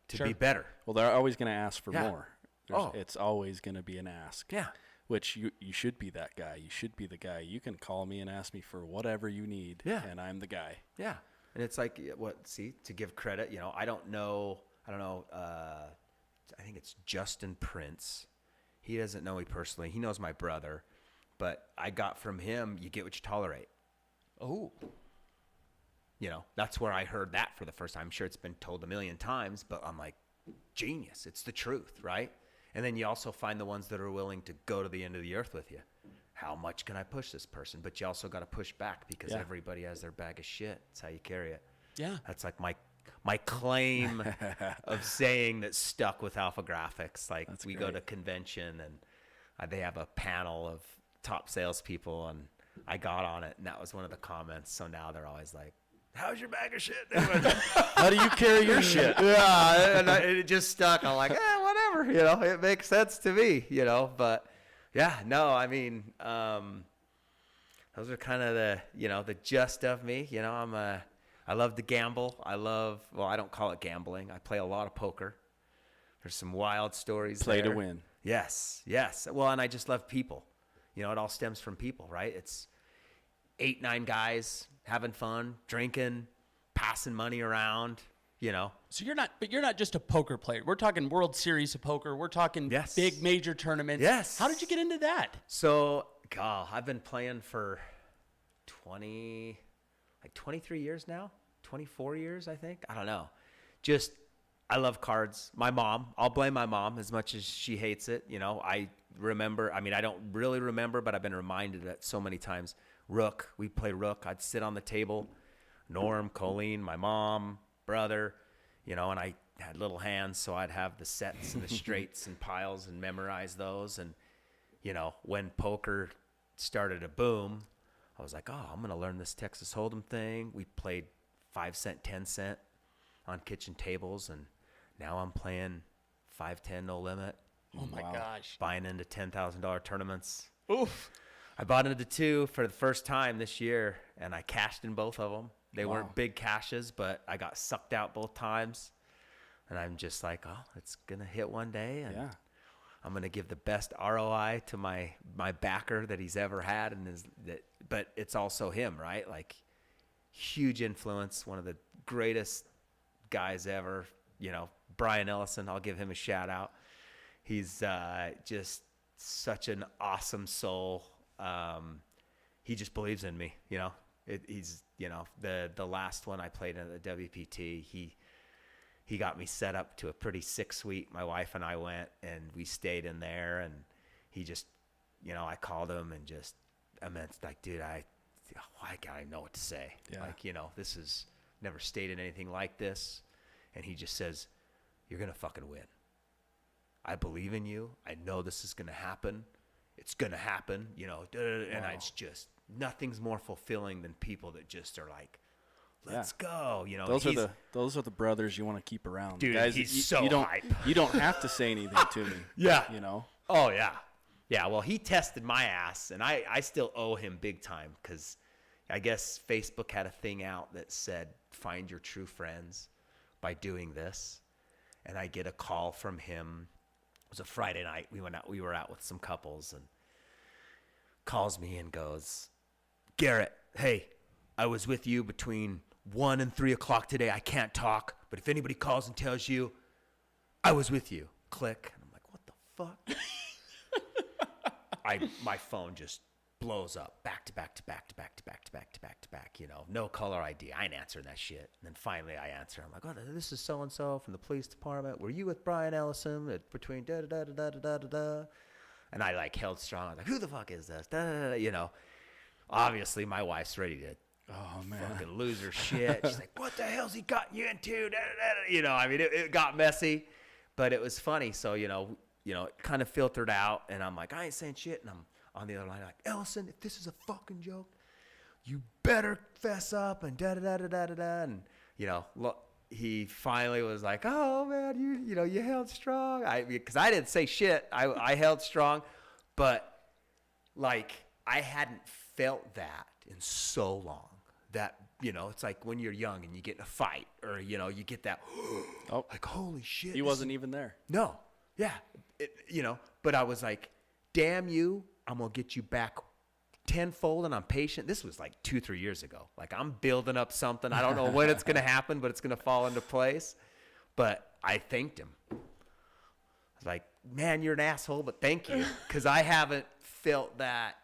to be better. Well, they're always going to ask for Yeah. more. Oh. It's always going to be an ask. Yeah. Which you should be that guy. You should be the guy. You can call me and ask me for whatever you need, and I'm the guy. Yeah. And it's like, to give credit, I don't know, I think it's Justin Prince. He doesn't know me personally. He knows my brother. But I got from him, you get what you tolerate. Oh. That's where I heard that for the first time. I'm sure it's been told a million times, but I'm like, genius. It's the truth, right? And then you also find the ones that are willing to go to the end of the earth with you. How much can I push this person? But you also got to push back because everybody has their bag of shit. That's how you carry it. Yeah. That's like my claim of saying that stuck with Alpha Graphics. Like, we go to convention and they have a panel of top salespeople, and I got on it, and that was one of the comments. So now they're always like, how's your bag of shit doing? How do you carry your shit? Yeah, and it just stuck. I'm like, whatever, it makes sense to me, but yeah, no, I mean, those are kind of the gist of me. I love to gamble. I don't call it gambling. I play a lot of poker. There's some wild stories Play there. to win. Yes. Well, and I just love people. It all stems from people, right? It's 8, 9 guys having fun, drinking, passing money around, So you're not just a poker player. We're talking World Series of Poker. We're talking big major tournaments. Yes. How did you get into that? So, I've been playing for 23 years now, 24 years, I think. I don't know. I love cards. I'll blame my mom as much as she hates it. I don't really remember, but I've been reminded that so many times. Rook, we play Rook. I'd sit on the table, Norm, Colleen, my mom, brother, and I had little hands, so I'd have the sets and the straights and piles and memorize those. And, when poker started to boom, I was like, I'm going to learn this Texas Hold'em thing. We played 5 cent, 10 cent on kitchen tables, and now I'm playing 5-10 no limit. Oh my gosh. Buying into $10,000 tournaments. Oof. I bought into 2 for the first time this year, and I cashed in both of them. They weren't big cashes, but I got sucked out both times. And I'm just like, oh, it's going to hit one day. And I'm going to give the best ROI to my backer that he's ever had. But it's also him, right? Like, huge influence, one of the greatest guys ever. You know, Brian Ellison, I'll give him a shout out. He's just such an awesome soul. He just believes in me, you know. He's, you know, the last one I played in the WPT, he got me set up to a pretty sick suite. My wife and I went, and we stayed in there, and he just, you know, I called him and just, I meant, like, dude, I gotta know what to say. Yeah. Like, you know, this is, never stayed in anything like this. And he just says, you're gonna fucking win. I believe in you. I know this is gonna happen. It's gonna happen, you know. And it's just, nothing's more fulfilling than people that just are like, let's go, you know. Those are the brothers you want to keep around, dude. Guys, he's so hype. You don't have to say anything to me. Yeah, you know. Oh yeah. Well, he tested my ass, and I still owe him big time, because I guess Facebook had a thing out that said find your true friends by doing this, and I get a call from him. It was a Friday night. We were out with some couples, and calls me and goes, Garrett, hey, I was with you between 1 and 3 o'clock today. I can't talk, but if anybody calls and tells you, I was with you. Click. And I'm like, what the fuck? My phone just blows up, back to back to back to back to back to back to back to back, you know, no caller ID. I ain't answering that shit. And then finally I answer. I'm like, oh, this is so-and-so from the police department. Were you with Brian Ellison between da-da-da-da-da-da-da-da? And I, like, held strong. I was like, who the fuck is this? Da-da-da-da. You know, obviously my wife's ready to fucking lose her shit. She's like, what the hell's he gotten you into? Da-da-da-da. You know, I mean, it got messy, but it was funny. So, you know, it kind of filtered out, and I'm like, I ain't saying shit. And I'm on the other line, like, Ellison, if this is a fucking joke, you better fess up and da-da-da-da-da-da. And, you know, look, he finally was like, oh, man, you held strong. Because I didn't say shit. I held strong. But, like, I hadn't felt that in so long. That, you know, it's like when you're young and you get in a fight, or, you know, you get that, like, holy shit. He wasn't even there. No. Yeah. You know, but I was like, damn you. I'm going to get you back tenfold, and I'm patient. This was like 2-3 years ago. Like, I'm building up something. I don't know when it's going to happen, but it's going to fall into place. But I thanked him. I was like, man, you're an asshole, but thank you. Because I haven't felt that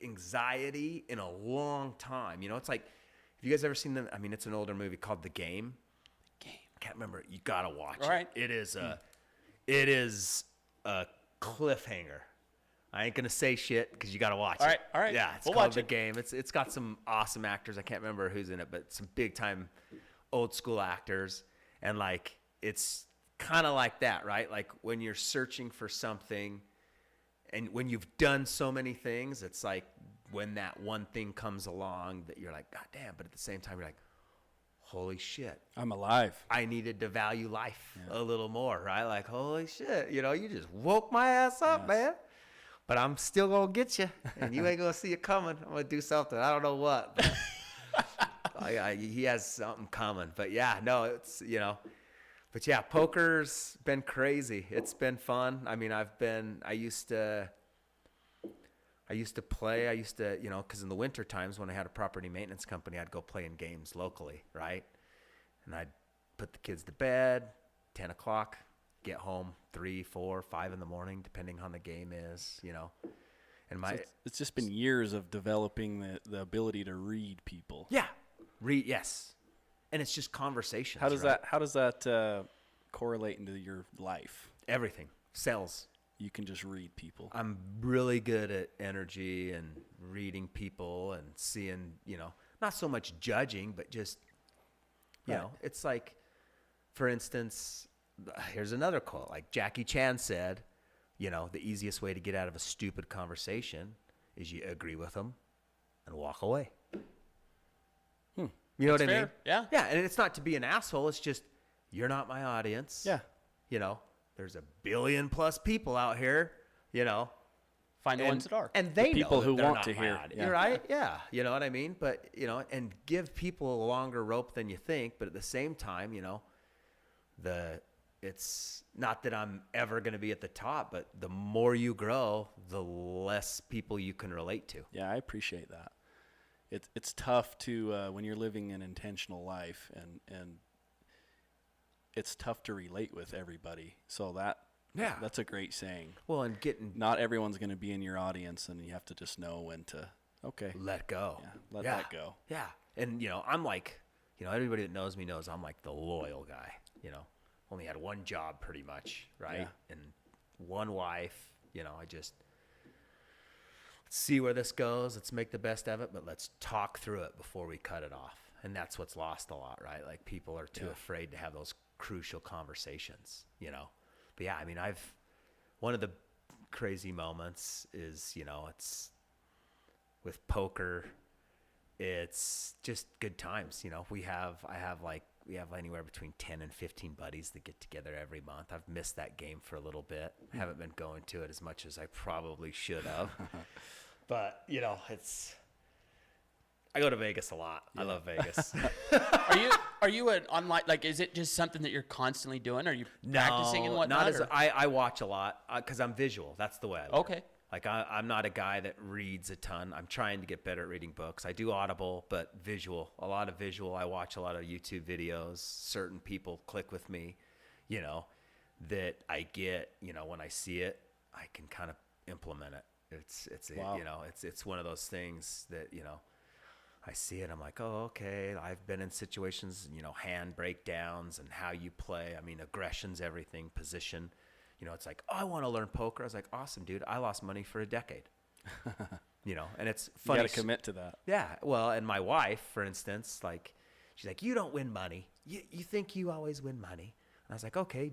anxiety in a long time. You know, it's like, have you guys ever seen it's an older movie called The Game. I can't remember. You got to watch it. Right. It is a cliffhanger. I ain't gonna say shit because you gotta watch it. All right. Yeah, it's we'll called watch The it. Game. It's got some awesome actors. I can't remember who's in it, but some big time old school actors. And, like, it's kind of like that, right? Like, when you're searching for something, and when you've done so many things, it's like when that one thing comes along that you're like, God damn, but at the same time you're like, holy shit, I'm alive. I needed to value life a little more, right? Like, holy shit, you know, you just woke my ass up, man. But I'm still going to get you, and you ain't going to see it coming. I'm going to do something. I don't know what. But he has something coming. But, yeah, no, it's, you know. But, yeah, poker's been crazy. It's been fun. I mean, I used to play. You know, because in the winter times when I had a property maintenance company, I'd go play in games locally, right? And I'd put the kids to bed, 10 o'clock. Get home 3, 4, 5 in the morning, depending on the game is, you know. And it's just been years of developing the ability to read people. Yeah, yes, and it's just conversations. How does that correlate into your life? Everything sells. You can just read people. I'm really good at energy and reading people and seeing, you know, not so much judging, but just, you know, it's like, for instance. Here's another quote. Like Jackie Chan said, you know, the easiest way to get out of a stupid conversation is you agree with them and walk away. You know what I mean? Yeah. Yeah, and it's not to be an asshole. It's just, you're not my audience. Yeah. You know, there's 1 billion+ people out here, you know. Find the ones that are. And they people know who they're want not to hear. mad. Yeah. You're right. Yeah. You know what I mean? But, and give people a longer rope than you think. But at the same time, it's not that I'm ever going to be at the top, but the more you grow, the less people you can relate to. Yeah, I appreciate that. It's tough to when you're living an intentional life, and it's tough to relate with everybody. So that's a great saying. Well, and Not everyone's going to be in your audience, and you have to just know when to let go. Yeah, let that go. Yeah. And, I'm like, everybody that knows me knows I'm like the loyal guy, only had one job pretty much, right? Yeah. And one wife, I just see where this goes. Let's make the best of it, but let's talk through it before we cut it off. And that's what's lost a lot, right? Like people are too afraid to have those crucial conversations, But yeah, I mean, one of the crazy moments is, it's with poker. It's just good times. I have anywhere between 10 and 15 buddies that get together every month. I've missed that game for a little bit. I haven't been going to it as much as I probably should have. But, I go to Vegas a lot. Yeah. I love Vegas. Are you an online, like, is it just something that you're constantly doing? Are you practicing and whatnot? I watch a lot because I'm visual. That's the way I learn. Okay. Like I'm not a guy that reads a ton. I'm trying to get better at reading books. I do Audible, but visual, a lot of visual. I watch a lot of YouTube videos. Certain people click with me, that I get, when I see it, I can kind of implement it. Wow. It's one of those things that, I see it. I'm like, oh, okay. I've been in situations, hand breakdowns and how you play. I mean, aggression's everything, position. It's like, oh, I want to learn poker. I was like, awesome, dude. I lost money for a decade. And it's funny. You got to commit to that. Yeah. Well, and my wife, for instance, like, she's like, you don't win money. You think you always win money. And I was like, okay,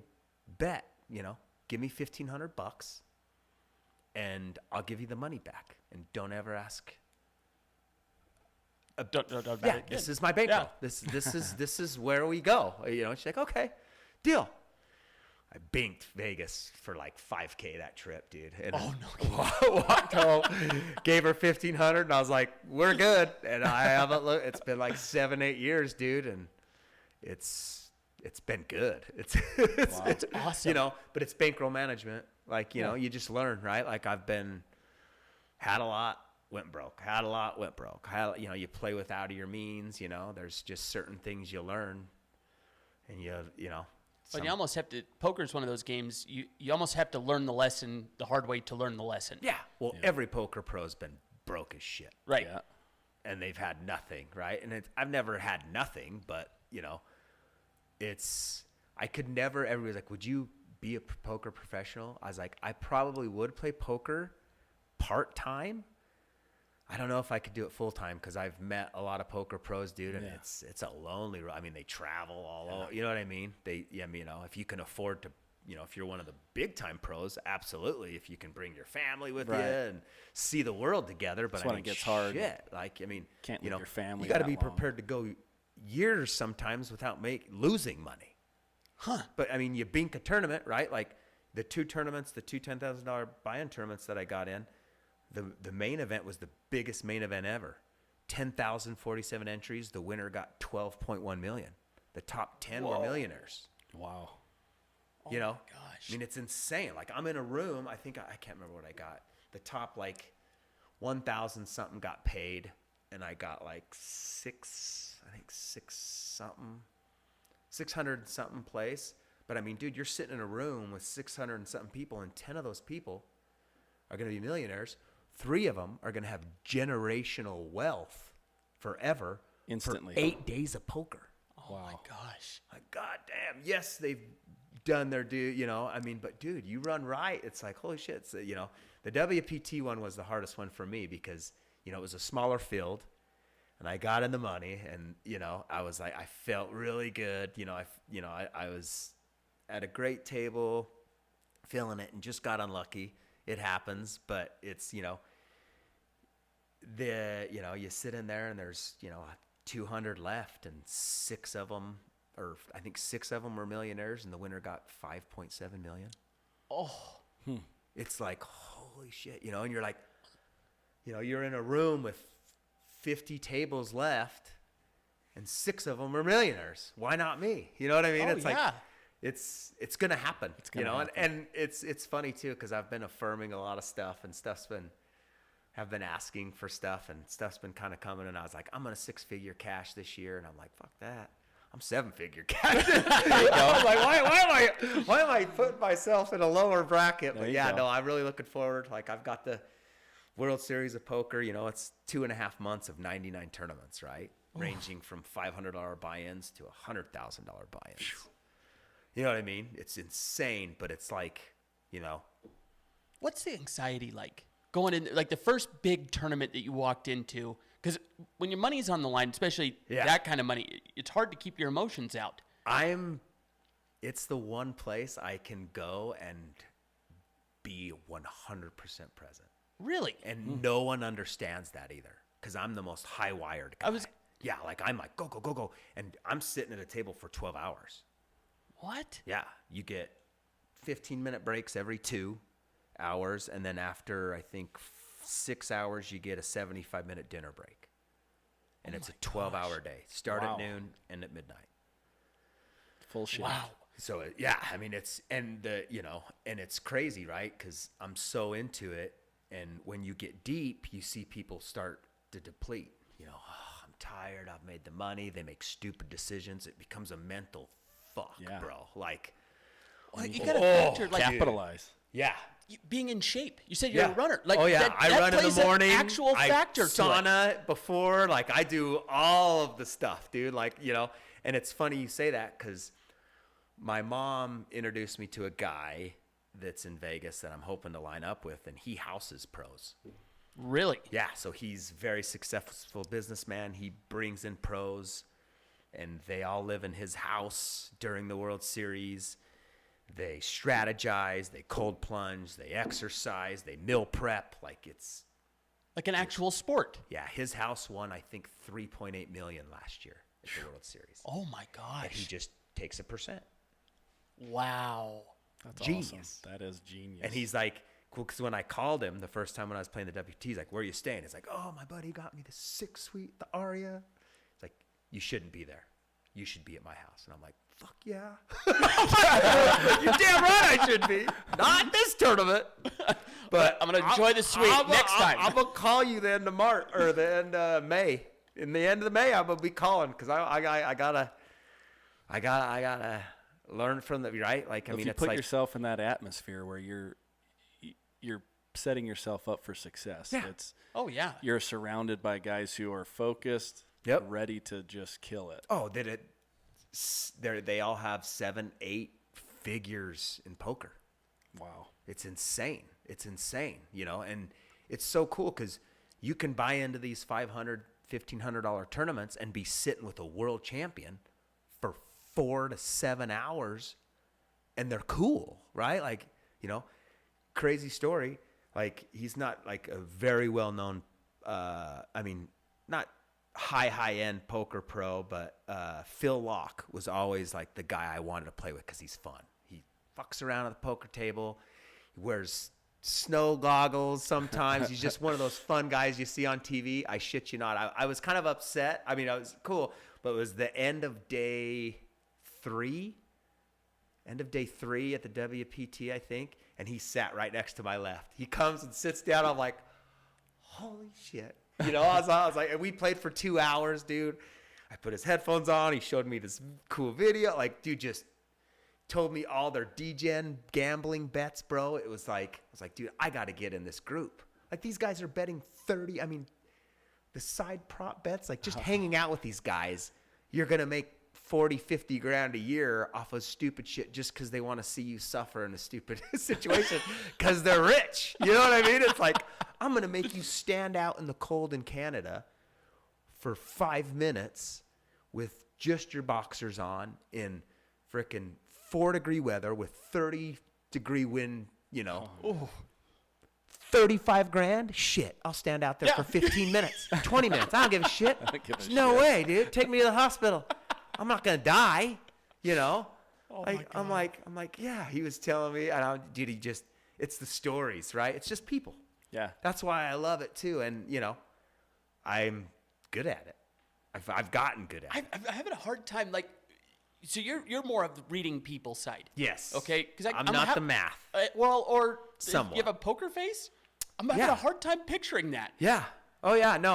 bet, give me $1,500 and I'll give you the money back. And don't ever ask. This is my bankroll. Yeah. This is where we go. She's like, okay, deal. I banked Vegas for like $5,000 that trip, dude. And walked home, gave her $1,500, and I was like, "We're good." And I haven't looked. It's been like 7-8 years, dude, and it's been good. It's awesome. But it's bankroll management. Like you just learn, right? Like had a lot, went broke. Had a lot, went broke. You play with out of your means. There's just certain things you learn, and But you almost have to. Poker is one of those games. You almost have to learn the lesson the hard way to learn the lesson. Yeah. Well, every poker pro's been broke as shit. Right. Yeah. And they've had nothing, right? And I've never had nothing, but I could never. Everybody's like, "Would you be a poker professional?" I was like, I probably would play poker part time. I don't know if I could do it full time because I've met a lot of poker pros, dude, and it's a lonely. I mean, they travel all over. You know what I mean? If you can afford to, if you're one of the big time pros, absolutely. If you can bring your family with you and see the world together, but That's when it gets hard. Shit, can't leave your family. You got to be prepared to go years sometimes without losing money. Huh? But I mean, you bink a tournament, right? Like the two $10,000 buy-in tournaments that I got in. The main event was the biggest main event ever. 10,047 entries. The winner got 12.1 million. The top 10 were millionaires. Wow. Oh my gosh. I mean, it's insane. Like I'm in a room. I think I can't remember what I got. The top 1,000 something got paid, and I got 600 something place. But I mean, dude, you're sitting in a room with 600 and something people, and 10 of those people are going to be millionaires. 3 of them are going to have generational wealth forever. Instantly. For 8 days of poker. Oh my gosh. Like, God damn. Yes, they've done their due, but dude, you run right. It's like, holy shit. So, the WPT one was the hardest one for me because, it was a smaller field and I got in the money and, I was like, I felt really good. I was at a great table feeling it and just got unlucky. It happens, but it's, you sit in there and there's, 200 left and 6 of them were millionaires and the winner got 5.7 million. Oh. It's like, holy holy shit, you know, and you're like, you know, you're in a room with 50 tables left and 6 of them are millionaires. Why not me? You know what I mean? It's like, it's going to happen, you know, and it's funny too, because I've been affirming a lot of stuff, and have been asking for stuff, and stuff's been kind of coming, and I was like, I'm going to 6-figure cash this year. And I'm like, fuck that. I'm 7-figure cash. I was like, why am I putting myself in a lower bracket? But yeah, no, I'm really looking forward. Like, I've got the World Series of Poker, you know, it's 2.5 months of 99 tournaments, right? Ranging from $500 buy-ins to $100,000 buy-ins. You know what I mean? It's insane, but it's like, you know. What's the anxiety like going in, like the first big tournament that you walked into? Because when your money's on the line, especially that kind of money, it's hard to keep your emotions out. It's the one place I can go and be 100% present. Really? And no one understands that either, because I'm the most high-wired guy. I'm like, go. And I'm sitting at a table for 12 hours. What? Yeah. You get 15-minute breaks every 2 hours. And then after, I think, 6 hours, you get a 75-minute dinner break. And it's a 12-hour day. Start at noon, end at midnight. Full shift. Wow. So, yeah, I mean, and it's crazy, right? Because I'm so into it. And when you get deep, you see people start to deplete. You know, I'm tired. I've made the money. They make stupid decisions. It becomes a mental fuck, bro. Like, you got to factor, like, capitalize. Yeah. Being in shape. You said you're a runner. Like, I run in the morning. An actual factor to sauna before. Like, I do all of the stuff, dude. Like, you know, and it's funny you say that, because my mom introduced me to a guy that's in Vegas that I'm hoping to line up with, and he houses pros. Really? Yeah, so he's a very successful businessman. He brings in pros, and they all live in his house during the World Series. They strategize, they cold plunge, they exercise, they meal prep. Like, it's like an actual sport. Yeah, his house won, I think, $3.8 million last year at the World Series. Oh my gosh! And he just takes 1%. Wow, that's genius. Awesome. That is genius. And he's like, cool, because when I called him the first time when I was playing the WT, he's like, "Where are you staying?" He's like, "Oh, my buddy got me the 6 suite, the Aria." It's like, "You shouldn't be there. You should be at my house." And I'm like, "Fuck yeah!" You're damn right I should be. Not this tournament, but I'm gonna enjoy the suite next time. I'm gonna call you the end of March or the end of May. In the end of May, I'm gonna be calling, because I gotta learn from the right. Like, I mean, if you it's put like, yourself in that atmosphere where you're setting yourself up for success. Yeah. You're surrounded by guys who are focused, ready to just kill it. Oh, they all have 7-8 figures in poker. Wow. It's insane. You know, and it's so cool, because you can buy into these $500, $1,500 tournaments and be sitting with a world champion for 4 to 7 hours, and they're cool, right? Like, you know, crazy story. Like, he's not like a very well-known, not high-end poker pro, but Phil Locke was always like the guy I wanted to play with, because he's fun. He fucks around at the poker table. He wears snow goggles sometimes. He's just one of those fun guys you see on TV. I shit you not. I was kind of upset. I mean, I was cool, but it was the end of day 3 at the WPT, I think, and he sat right next to my left. He comes and sits down. I'm like, holy shit. You know, I was like, and we played for 2 hours, dude. I put his headphones on. He showed me this cool video. Like, dude just told me all their DGen gambling bets, bro. It was like, I was like, dude, I got to get in this group. Like, these guys are betting 30. I mean, the side prop bets, like, just hanging out with these guys, you're going to make 40, 50 grand a year off of stupid shit just because they want to see you suffer in a stupid situation because they're rich. You know what I mean? It's like, I'm going to make you stand out in the cold in Canada for 5 minutes with just your boxers on in frickin' 4-degree weather with 30-degree wind, you know. Oh. 35 grand? Shit, I'll stand out there for 15 minutes, 20 minutes. I don't give a shit. There's no way, dude. Take me to the hospital. I'm not going to die, you know. I'm like, yeah, he was telling me, and It's the stories, right? It's just people. Yeah. That's why I love it too. And, I'm good at it. I've gotten good at it. I'm having a hard time, like, so you're more of the reading people side. Yes. Okay? Because I'm not the math. Or Somewhat. you have a poker face? I'm having Yeah. a hard time picturing that. Yeah. Oh yeah. No,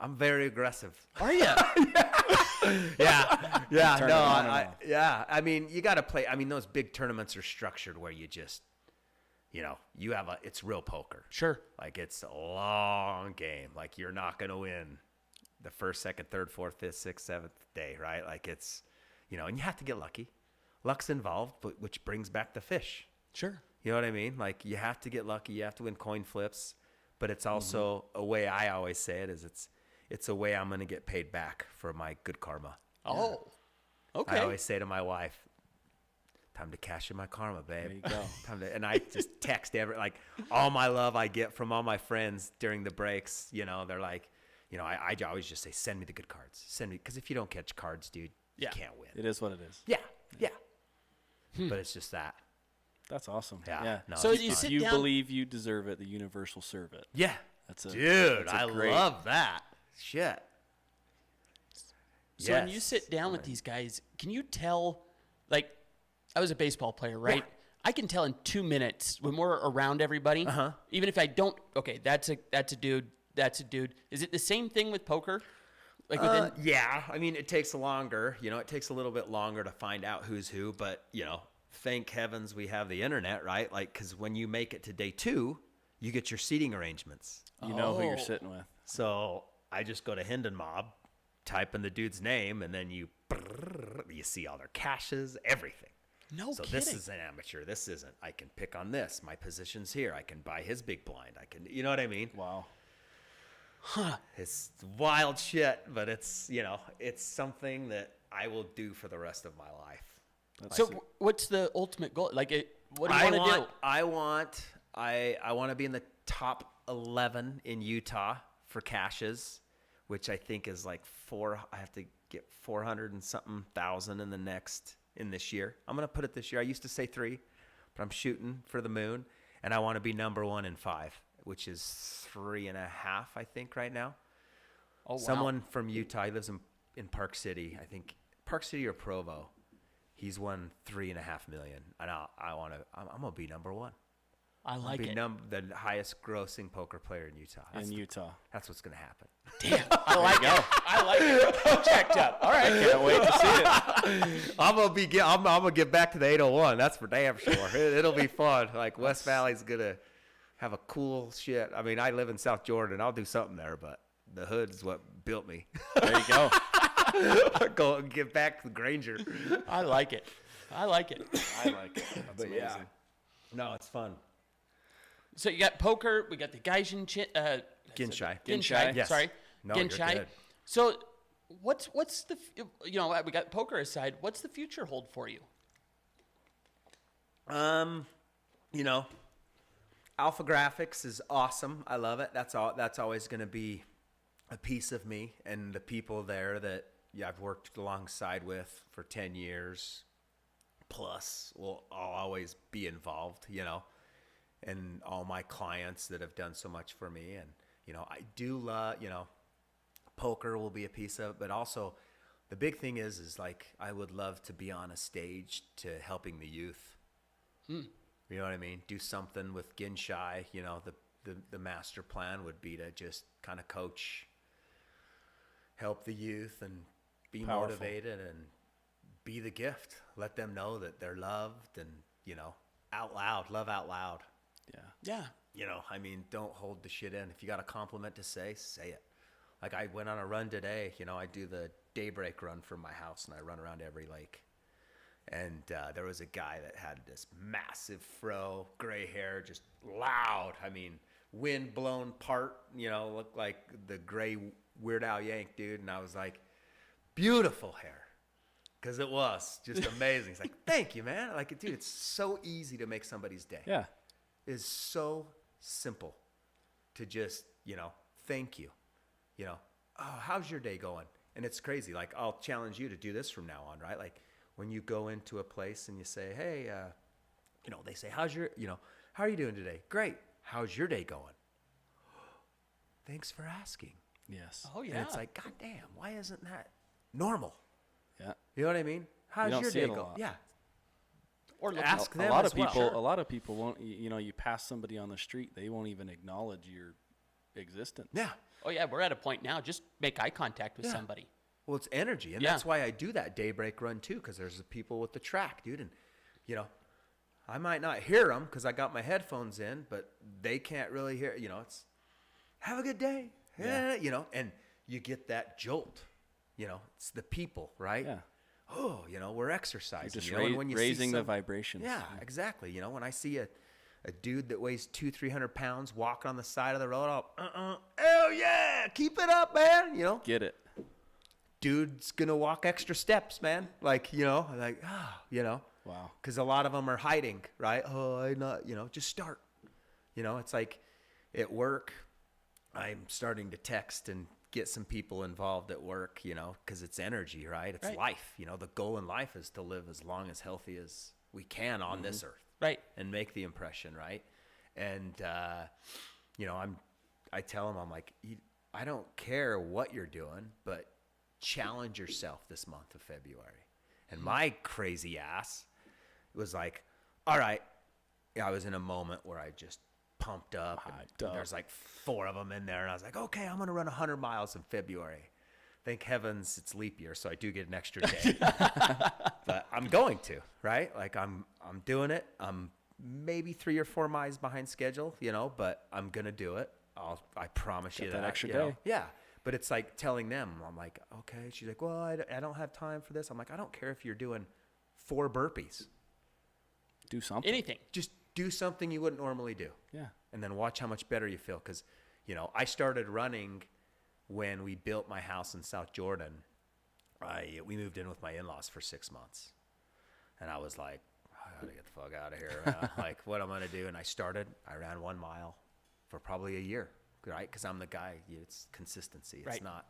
I'm very aggressive. Are you? Yeah. Yeah. Turn No, it on and off. yeah. I mean, you got to play. I mean, those big tournaments are structured where you just, you have it's real poker. Sure. Like it's a long game. Like you're not going to win the first, second, third, fourth, fifth, sixth, seventh day, right? Like it's, and you have to get lucky. Luck's involved, but which brings back the fish. Sure. You know what I mean? Like you have to get lucky. You have to win coin flips, but it's also a way I always say it is it's a way I'm going to get paid back for my good karma. Oh. Okay. I always say to my wife, time to cash in my karma, babe. There you go. And I just text all my love I get from all my friends during the breaks, they're like, I always just say, send me the good cards. Send me, because if you don't catch cards, dude, Yeah. you can't win. It is what it is. Yeah. Yeah. But it's just that. That's awesome. Yeah. Yeah. No, So it's you fun. sit You down. believe you deserve it, the universe will serve it. Yeah. That's a Dude, that's a I great- love that. Shit. So when you Yes. sit down with these guys, can you tell, like, I was a baseball player, right? Yeah. I can tell in 2 minutes when we're around everybody, even if I don't, okay, that's a dude, that's a dude. Is it the same thing with poker? Like within, Yeah, I mean, it takes longer. It takes a little bit longer to find out who's who. But thank heavens we have the internet, right? Like, because when you make it to day 2, you get your seating arrangements. You know who Oh. you're sitting with. So I just go to Hendon Mob, type in the dude's name, and then you see all their caches, everything. no So kidding. this is an amateur. This isn't. I can pick on this. My position's here. I can buy his big blind. I can. You know what I mean? Wow. It's wild shit, but it's it's something that I will do for the rest of my life. So what's the ultimate goal? Like, what do you want to do? I want to be in the top 11 in Utah for caches, which I think is like I have to get 400 and something thousand in this year. I'm gonna put it this year. I used to say 3, but I'm shooting for the moon, and I want to be number 1 in 5, which is 3.5, I think, right now. Oh, wow. Someone from Utah, he lives in Park City, I think Park City or Provo. He's won $3.5 million, and I'm gonna be number 1. I like it. The highest grossing poker player in Utah. In Utah. That's what's gonna happen. Damn, I like it. I like it. I'm checked up. All right. Can't wait to see it. I'm gonna get back to the 801. That's for damn sure. It'll be fun. Like West Valley's gonna have a cool shit. I mean, I live in South Jordan. I'll do something there, but the hood is what built me. There you go. Go and get back to Granger. I like it. I like it. I like it. That's But amazing. yeah, no, it's fun. So you got poker. We got the Gaijin Ginshai. Ginshai. Yes. Sorry. No, you're Ginshai. good. So what's the we got poker aside. What's the future hold for you? Alpha Graphics is awesome. I love it. That's always going to be a piece of me and the people there that I've worked alongside with for 10 years plus. I'll always be involved, and all my clients that have done so much for me. And I do love, poker will be a piece of it, but also the big thing is like I would love to be on a stage to helping the youth. You know what I mean? Do something with Ginshai. The master plan would be to just kind of coach, help the youth, and be Powerful. motivated and be the gift. Let them know that they're loved and out loud, love out loud. Yeah. Yeah. I mean, don't hold the shit in. If you got a compliment to say it. Like I went on a run today. I do the daybreak run from my house, and I run around every lake. And there was a guy that had this massive fro, gray hair, just loud. I mean, wind blown part, looked like the gray Weird Al Yank dude. And I was like, beautiful hair. Because it was just amazing. He's like, thank you, man. Like, dude, it's so easy to make somebody's day. Yeah. It's so simple to just, thank you. Oh, how's your day going? And it's crazy. Like, I'll challenge you to do this from now on, right? Like, when you go into a place and you say, hey, they say, how are you doing today? Great. How's your day going? Thanks for asking. Yes. Oh, yeah. And it's like, God damn, why isn't that normal? Yeah. You know what I mean? How's don't your see day it a going? lot. Yeah. Or look Ask A them lot as of well. people, Sure. a lot of people won't. You pass somebody on the street, they won't even acknowledge your existence. Yeah. Oh, yeah, we're at a point now. Just make eye contact with Yeah. somebody. Well, it's energy. And Yeah. that's why I do that daybreak run too, because there's the people with the track, dude. And, I might not hear them because I got my headphones in, but they can't really hear. It's have a good day. Yeah. And you get that jolt. It's the people, right? Yeah. Oh, we're exercising. Just and when you see raising the some- vibrations. Yeah, exactly. When I see a dude that weighs 200-300 pounds walking on the side of the road, hell yeah, keep it up, man. Get it. Dude's gonna walk extra steps, man. Wow. Because a lot of them are hiding, right? Oh, I not, just start. It's like at work, I'm starting to text and get some people involved at work, because it's energy, right? It's Right. life. The goal in life is to live as long as healthy as we can on this earth. Right. And make the impression, right? And, I tell them, I'm like, I don't care what you're doing, but challenge yourself this month of February. And my crazy ass was like, all right. I was in a moment where I just pumped up. And there's like 4 of them in there. And I was like, okay, I'm going to run 100 miles in February. Thank heavens it's leap year, so I do get an extra day. But I'm going to, right? Like I'm doing it. I'm maybe 3 or 4 miles behind schedule, but I'm going to do it. I promise you that that. extra day. Yeah. But it's like telling them, I'm like, okay. She's like, well, I don't have time for this. I'm like, I don't care if you're doing 4 burpees. Do something. Anything. Just do something you wouldn't normally do. Yeah. And then watch how much better you feel. Because, I started running when we built my house in South Jordan. We moved in with my in-laws for 6 months. And I was like, I got to get the fuck out of here. Like, what am I going to do? And I ran 1 mile for probably a year, right? Because I'm the guy. It's consistency. It's Right. not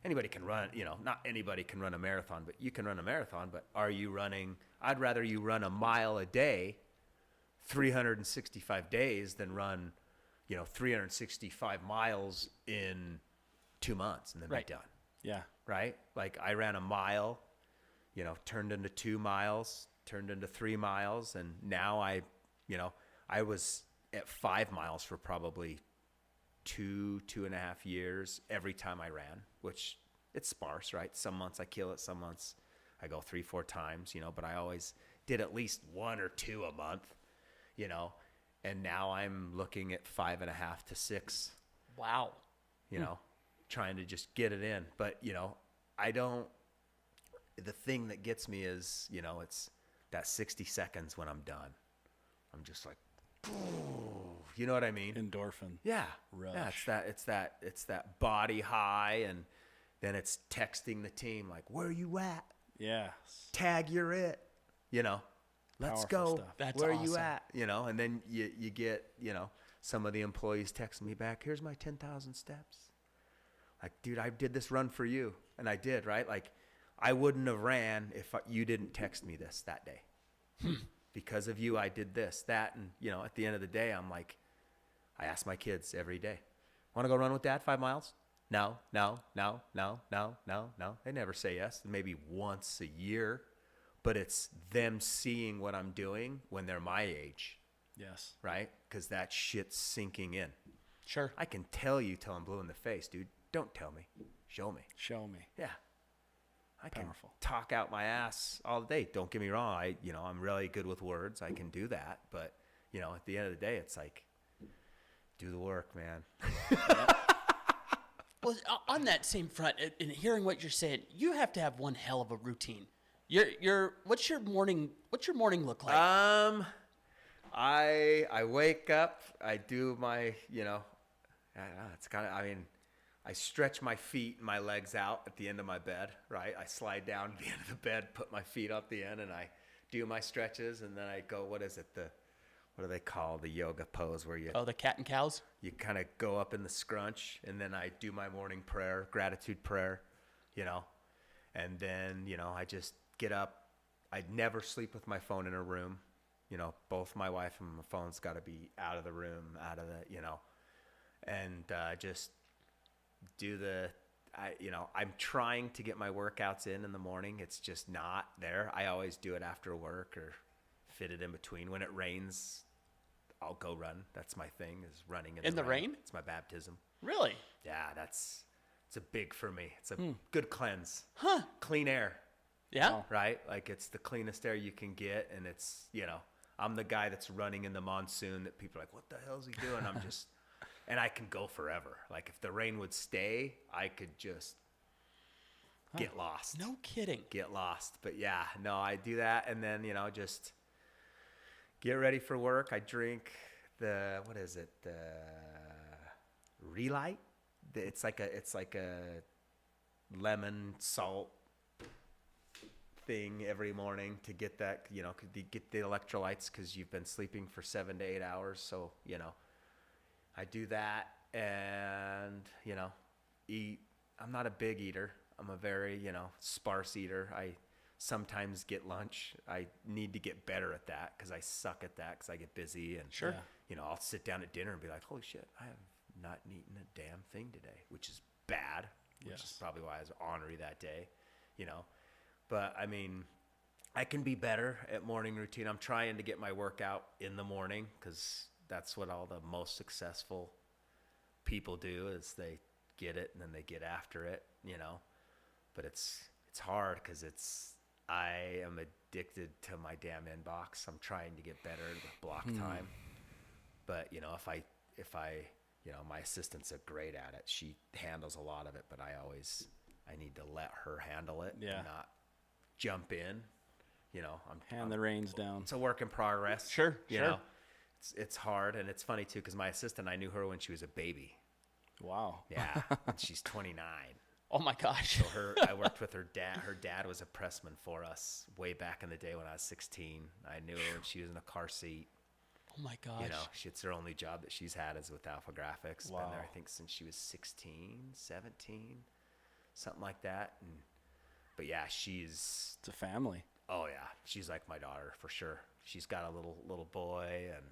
anybody can run, not anybody can run a marathon, but you can run a marathon. But are you running? I'd rather you run a mile a day, 365 days than run, 365 miles in 2 months and then Right. be done. Yeah. Right? Like I ran a mile, turned into 2 miles, turned into 3 miles. And now I was at 5 miles for probably 2.5 years every time I ran, which it's sparse, right? Some months I kill it. Some months I go 3-4 times, but I always did at least 1 or 2 a month, and now I'm looking at 5.5 to 6, Wow. trying to just get it in. But, the thing that gets me is, it's that 60 seconds when I'm done. I'm just like, you know what I mean? Endorphin. Yeah. Rush. Yeah, it's that body high, and then it's texting the team like, where are you at? Yes. Tag, you're it. Let's Powerful go. stuff. That's where are you awesome. at? And then you get, some of the employees texting me back, here's my 10,000 steps. Like, dude, I did this run for you. And I did, right? Like, I wouldn't have ran if you didn't text me this that day. Because of you, I did this, that. And, at the end of the day, I'm like, I ask my kids every day, want to go run with Dad 5 miles? No. They never say yes. Maybe once a year. But it's them seeing what I'm doing when they're my age, Yes. right? Because that shit's sinking in. Sure. I can tell you till I'm blue in the face, dude. Don't tell me. Show me. Show me. Yeah. I can Powerful. talk out my ass all day. Don't get me wrong. I'm really good with words. I can do that. But, at the end of the day, it's like, do the work, man. Well, on that same front, in hearing what you're saying, you have to have one hell of a routine. What's your morning look like? I wake up, I do my, I don't know, it's kind of, I stretch my feet and my legs out at the end of my bed, right? I slide down to the end of the bed, put my feet up the end, and I do my stretches, and then I go, what do they call the yoga pose where you The cat and cows? you kind of go up in the scrunch, and then I do my morning prayer, gratitude prayer, and then, I just get up. I never sleep with my phone in a room, both my wife and my phone's got to be out of the room, out of the, and just do I'm trying to get my workouts in the morning. It's just not there. I always do it after work or fit it in between. When it rains, I'll go run. That's my thing, is running in the rain. It's my baptism. Really? Yeah, it's a big for me. It's a good cleanse. Huh. Clean air. Yeah. Right? Like, it's the cleanest air you can get, and it's, I'm the guy that's running in the monsoon that people are like, what the hell is he doing? I'm just, and I can go forever. Like, if the rain would stay, I could just get lost. No kidding. Get lost. But yeah, no, I do that, and then, just get ready for work. I drink the Relight. It's like a lemon salt thing every morning to get that, get the electrolytes, because you've been sleeping for 7 to 8 hours. So, I do that and, eat. I'm not a big eater. I'm a very, sparse eater. I sometimes get lunch. I need to get better at that because I suck at that because I get busy. And, Sure. I'll sit down at dinner and be like, holy shit, I have not eaten a damn thing today, which is bad, which is probably why I was ornery that day, But, I mean, I can be better at morning routine. I'm trying to get my workout in the morning because that's what all the most successful people do, is they get it and then they get after it, But it's hard because I am addicted to my damn inbox. I'm trying to get better with block time. But, if I my assistant's great at it. She handles a lot of it, but I need to let her handle it and not jump in. I'm the reins down. It's a work in progress. Sure. It's hard, and it's funny too because my assistant, I knew her when she was a baby. Wow. Yeah, and she's 29. Oh my gosh. So I worked with her dad. Her dad was a pressman for us way back in the day when I was 16. I knew her when she was in a car seat. Oh my gosh. It's her only job that she's had is with Alpha Graphics. Wow. Been there, I think, since she was 16, 17, something like that. But yeah, It's a family. oh yeah, she's like my daughter for sure. She's got a little boy, and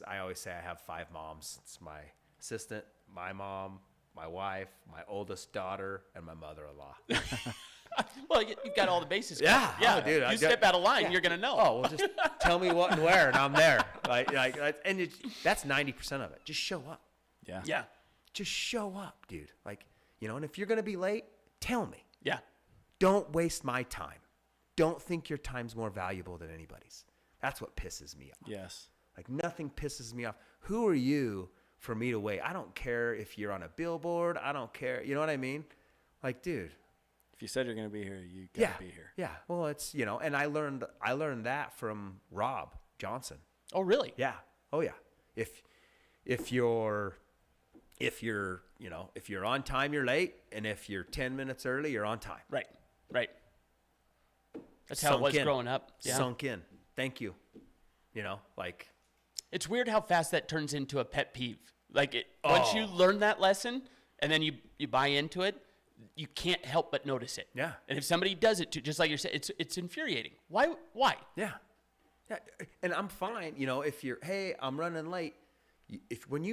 I always say I have 5 moms. It's my assistant, my mom, my wife, my oldest daughter, and my mother-in-law. Well, you've got all the bases. Yeah. covered. Yeah. Oh, dude, You step out of line, you're gonna know. Oh, well, just tell me what and where, and I'm there. And that's 90% of it. Just show up. Yeah. Yeah. Just show up, dude. And if you're gonna be late, tell me. Yeah. Don't waste my time. Don't think your time's more valuable than anybody's. That's what pisses me off. Yes. Nothing pisses me off. Who are you for me to wait? I don't care if you're on a billboard. I don't care. You know what I mean? Dude. If you said you're going to be here, you got to be here. Yeah. Well, it's, and I learned that from Rob Johnson. Oh, really? Yeah. Oh, yeah. If you're on time, you're late. And if you're 10 minutes early, you're on time. Right. That's how it was growing up. Yeah. Sunk in. Thank you. It's weird how fast that turns into a pet peeve. Once you learn that lesson and then you buy into it, you can't help but notice it. Yeah. And if somebody does it too, just like you're saying, it's infuriating. Why? Yeah. And I'm fine. If you're, hey, I'm running late. When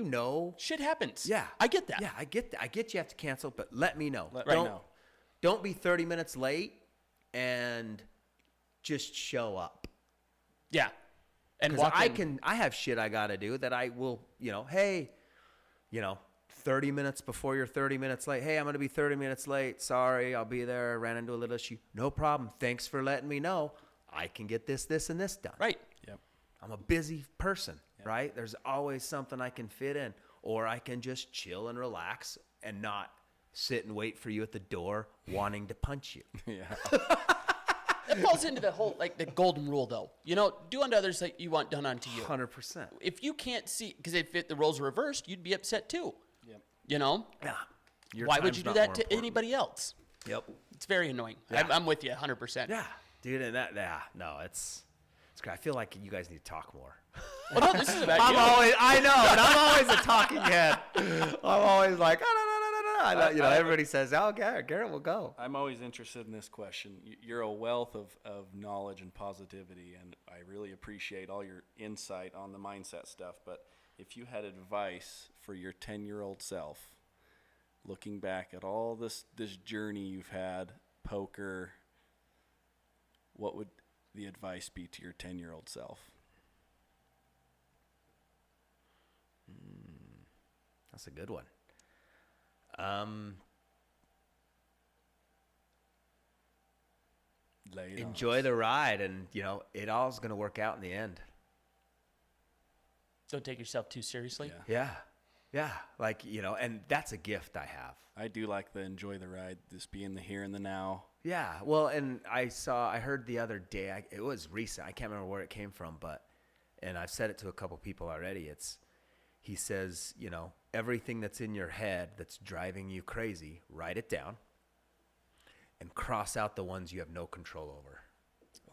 shit happens. Yeah. I get that. Yeah, I get that. I get you have to cancel, but let me know. Let me know. Don't be 30 minutes late and just show up. Yeah. And Because I have shit I got to do that I will, hey, 30 minutes before you're 30 minutes late. Hey, I'm going to be 30 minutes late. Sorry, I'll be there. I ran into a little issue. No problem. Thanks for letting me know. I can get this, and this done. Right. Yep. I'm a busy person, right? There's always something I can fit in. Or I can just chill and relax and not sit and wait for you at the door wanting to punch you. Yeah. That falls into the whole, the golden rule, though. Do unto others like you want done unto you. 100%. If you can't see, because if the roles were reversed, you'd be upset too. Yep. Yeah. Your Why would time's you do not that more to important. anybody else? Yep. It's very annoying. Yeah. I'm with you 100%. Yeah, dude, and no, it's great. I feel like you guys need to talk more. Well, no, this is about you. I know, and I'm always a talking head. I'm always like, no. You know, everybody says, oh, Garrett will go. I'm always interested in this question. You're a wealth of knowledge and positivity, and I really appreciate all your insight on the mindset stuff. But if you had advice for your 10-year-old self, looking back at all this journey you've had, poker, what would the advice be to your 10-year-old self? That's a good one. Enjoy the ride, and you know it all's gonna work out in the end. Don't take yourself too seriously. Yeah. Like, you know, and that's a gift I have. I do like the enjoy the ride, just be in the here and the now. Yeah. Well, and I heard the other day, it was recent. I can't remember where it came from, and I've said it to a couple people already. He says, you know, everything that's in your head that's driving you crazy, write it down and cross out the ones you have no control over.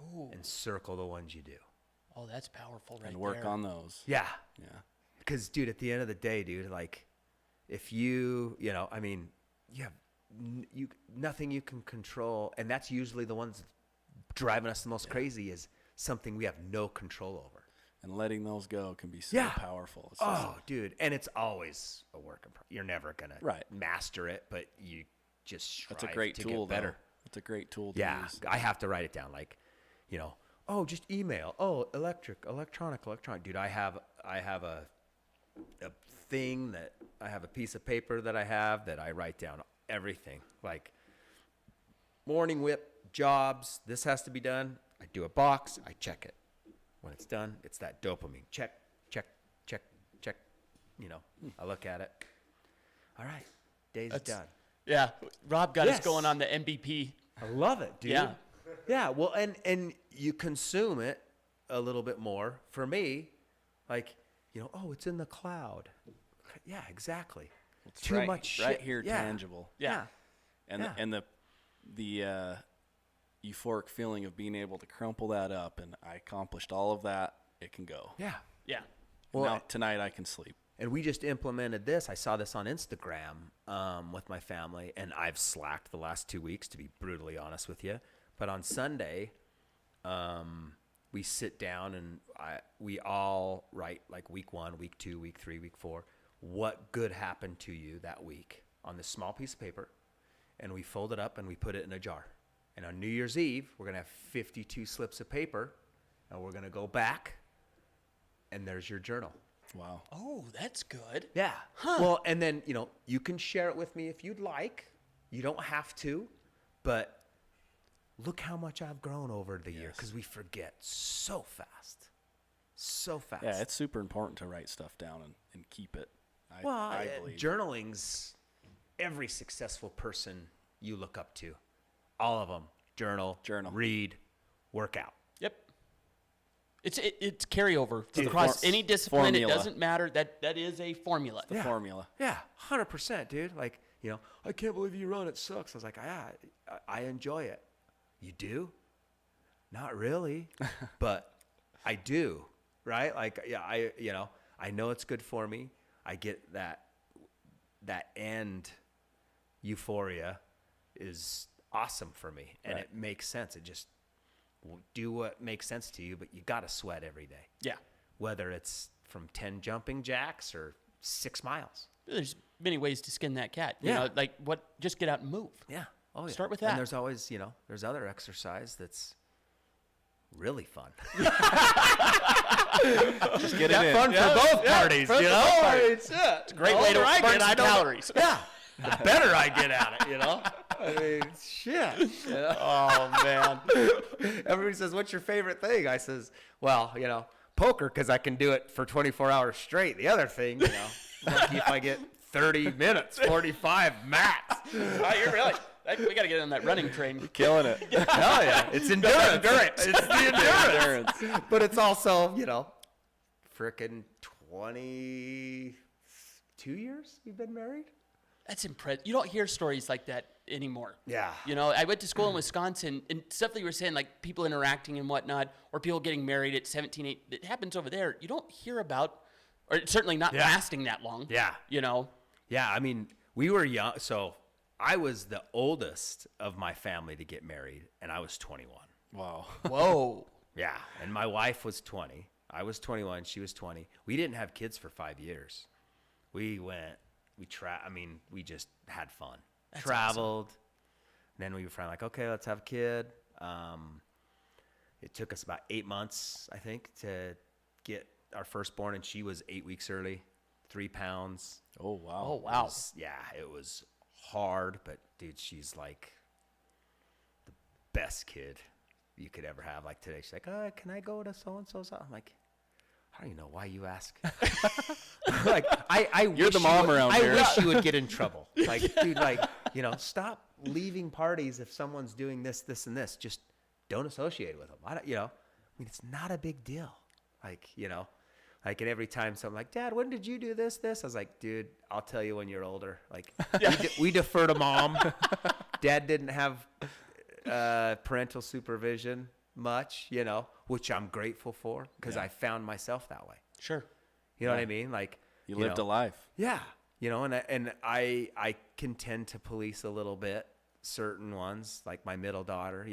Ooh. And circle the ones you do. Oh, that's powerful right there. And work on those. Yeah. Yeah. Because, dude, at the end of the day, dude, like, if you know, I mean, you have nothing you can control, and that's usually the ones driving us the most crazy is something we have no control over. And letting those go can be so powerful. It's Dude, and it's always a work in progress. You're never gonna master it, but you just strive That's a great to tool, get better. It's a great tool to use. I have to write it down, like, you know, just email. Electronic. Dude, I have a thing that I have a piece of paper that I have that I write down everything, like morning whip, jobs, this has to be done. I do a box, I check it. When it's done, it's that dopamine. Check. You know, I look at it. All right, day's done. Yeah, Rob got us going on the MVP. I love it, dude. Yeah. Well, and you consume it a little bit more. For me, like, you know, it's in the cloud. Yeah, exactly. It's too much shit. Right here, tangible. Yeah. And the euphoric feeling of being able to crumple that up and I accomplished all of that, it can go. Yeah. Well, now, tonight I can sleep. And we just implemented this. I saw this on Instagram with my family, and I've slacked the last 2 weeks, to be brutally honest with you. But on Sunday, we sit down and we all write, like, week 1, week 2, week 3, week 4, what good happened to you that week on this small piece of paper, and we fold it up and we put it in a jar. And on New Year's Eve, we're going to have 52 slips of paper, and we're going to go back, and there's your journal. Wow. Oh, that's good. Yeah. Huh. Well, and then, you know, you can share it with me if you'd like. You don't have to, but look how much I've grown over the year, because we forget so fast. So fast. Yeah, it's super important to write stuff down and keep it. I believe. Journaling's every successful person you look up to. All of them. Journal. Read. Work out. Yep. It's carryover across any discipline. Formula. It doesn't matter. That is a formula. The formula. Yeah, 100%, dude. Like, you know, I can't believe you run. It sucks. I was like, I enjoy it. You do? Not really, but I do, right? Like, yeah, I know it's good for me. I get that end euphoria is awesome for me, and it makes sense. It just do what makes sense to you, but you got to sweat every day. Yeah. Whether it's from 10 jumping jacks or 6 miles. There's many ways to skin that cat. You know, like just get out and move. Yeah. Oh, yeah. Start with that. And there's always, you know, there's other exercise that's really fun. Just get it in. Fun for both parties, you know? It's a great way to burn some calories. Yeah. The better I get at it, you know? I mean, shit. Yeah. Oh, man. Everybody says, what's your favorite thing? I says, well, you know, poker, because I can do it for 24 hours straight. The other thing, you know, lucky if I get 30 minutes, 45 max. Oh, you're really... We got to get on that running train. You're killing it. Hell yeah. It's endurance. It's the endurance. But it's also, you know, frickin' 22 years we've been married. That's impressive. You don't hear stories like that anymore. Yeah. You know, I went to school in Wisconsin, and stuff that you were saying, like people interacting and whatnot, or people getting married at 17, 18, it happens over there. You don't hear about, or it's certainly not lasting that long. Yeah. You know? Yeah, I mean, We were young. So I was the oldest of my family to get married, and I was 21. Wow. Whoa. Yeah. And my wife was 20. I was 21. She was 20. We didn't have kids for 5 years. We just had fun. That's Traveled. Awesome. Then we were finally like, okay, let's have a kid. It took us about 8 months, I think, to get our firstborn, and she was 8 weeks early, 3 pounds. Oh, wow. Oh, wow. It was hard, but dude, she's like the best kid you could ever have. Like today, she's like, can I go to so-and-so's? I'm like, I don't even know why you ask. Like, You're the mom around here. I wish you would get in trouble. Like, dude, like, stop leaving parties if someone's doing this, and this. Just don't associate with them. It's not a big deal. Like, like, and every time someone like, Dad, when did you do this? I was like, dude, I'll tell you when you're older. Like, we defer to mom. Dad didn't have parental supervision much, which I'm grateful for because I found myself that way. Sure. You know what I mean? Like, you lived a life. Yeah. And I can tend to police a little bit certain ones, like my middle daughter,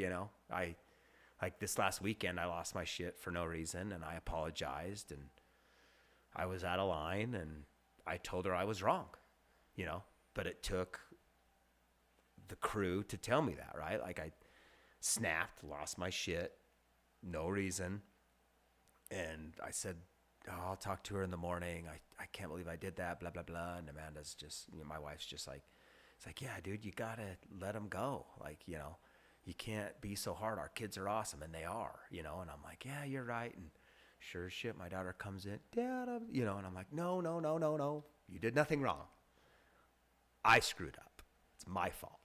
like this last weekend, I lost my shit for no reason, and I apologized, and I was out of line, and I told her I was wrong, but it took the crew to tell me that, right? Like, I snapped, lost my shit, no reason, and I said, I'll talk to her in the morning. I can't believe I did that, blah, blah, blah. And Amanda's just, my wife's just like, it's like, yeah, dude, you got to let them go. Like, you can't be so hard. Our kids are awesome, and they are, and I'm like, yeah, you're right. And sure as shit, my daughter comes in, Dad, and I'm like, no. You did nothing wrong. I screwed up. It's my fault.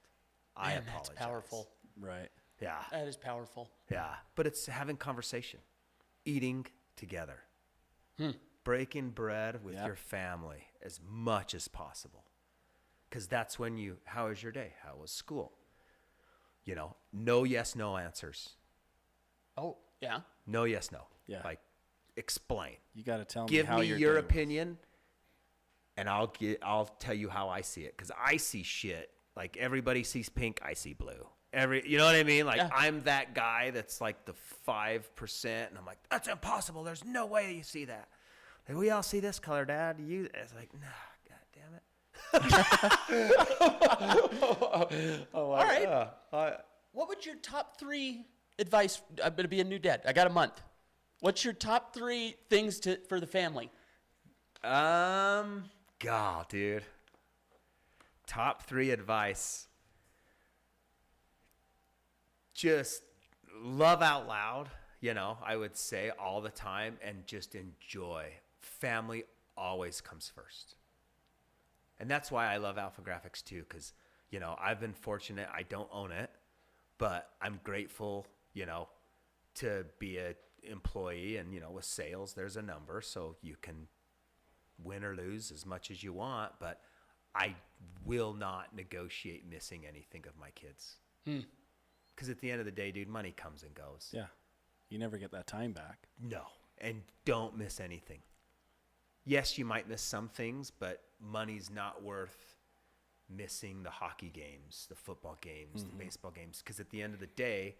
I apologize. That's powerful. Right. Yeah. That is powerful. Yeah. But it's having conversation, eating together, breaking bread with your family as much as possible. Because that's when how was your day? How was school? No yes, no answers. Oh, yeah. No yes, no. Yeah. Like, explain. You got to tell me Give how me your your day was. opinion, and I'll tell you how I see it. Because I see shit. Like, everybody sees pink, I see blue. You know what I mean? Like, I'm that guy that's like the 5%, and I'm like, that's impossible. There's no way you see that. Like, we all see this color, Dad. It's like, nah, God damn it. All right. What would your top 3 advice? I'm going to be a new dad. I got a month. What's your top 3 things for the family? God, dude. Top 3 advice. Just love out loud, I would say all the time, and just enjoy. Family always comes first. And that's why I love Alpha Graphics too, because, I've been fortunate. I don't own it, but I'm grateful, to be an employee. And, with sales, there's a number, so you can win or lose as much as you want, but I will not negotiate missing anything of my kids. Because at the end of the day, dude, money comes and goes. Yeah. You never get that time back. No. And don't miss anything. Yes, you might miss some things, but money's not worth missing the hockey games, the football games, the baseball games. Because at the end of the day,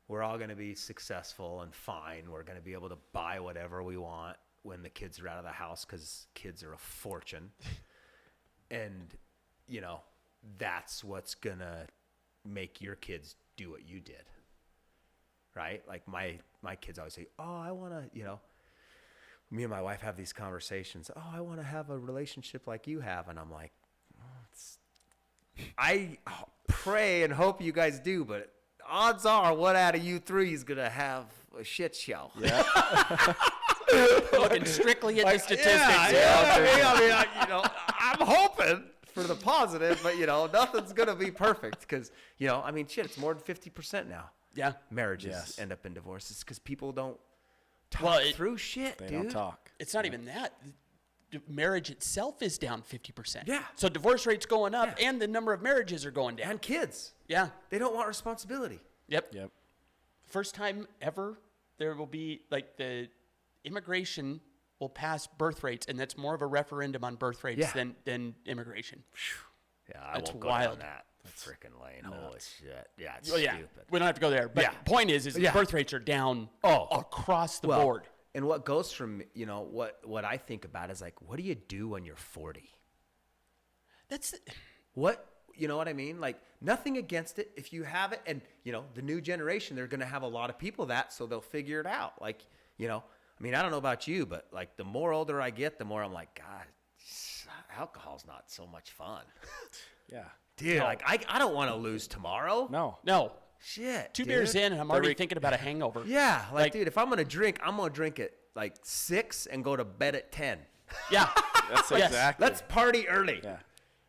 we're all going to be successful and fine. We're going to be able to buy whatever we want when the kids are out of the house, because kids are a fortune. And, that's what's going to make your kids do what you did, right? Like, my kids always say, oh, I want to, me and my wife have these conversations. Oh, I want to have a relationship like you have. And I'm like, I pray and hope you guys do, but odds are one out of you 3 is going to have a shit show. Yeah. Looking strictly at the statistics. I'm hoping for the positive, but, nothing's going to be perfect because, it's more than 50% now. Yeah. Marriages end up in divorces because people don't talk through shit, They dude. don't talk. It's not even that. Marriage itself is down 50%. Yeah. So divorce rate's going up, and the number of marriages are going down. And kids. Yeah. They don't want responsibility. Yep. Yep. First time ever, there will be, like, the immigration will pass birth rates, and that's more of a referendum on birth rates than immigration. Yeah, I That's won't go wild. down that freaking lane. Holy shit. Yeah, it's Well, yeah, stupid. we don't have to go there. But point is birth rates are down across the board. And what goes from, what I think about is like, what do you do when you're 40? What, you know what I mean? Like, nothing against it if you have it. And, the new generation, they're going to have a lot of people so they'll figure it out. Like, I don't know about you, but like the more older I get, the more I'm like, God, alcohol's not so much fun. Yeah. Dude, like I don't want to lose tomorrow. No. Shit. Two beers in, and I'm already thinking about a hangover. Yeah, like, dude, if I'm gonna drink, I'm gonna drink at like 6 and go to bed at 10. Yeah, That's exactly. Let's party early.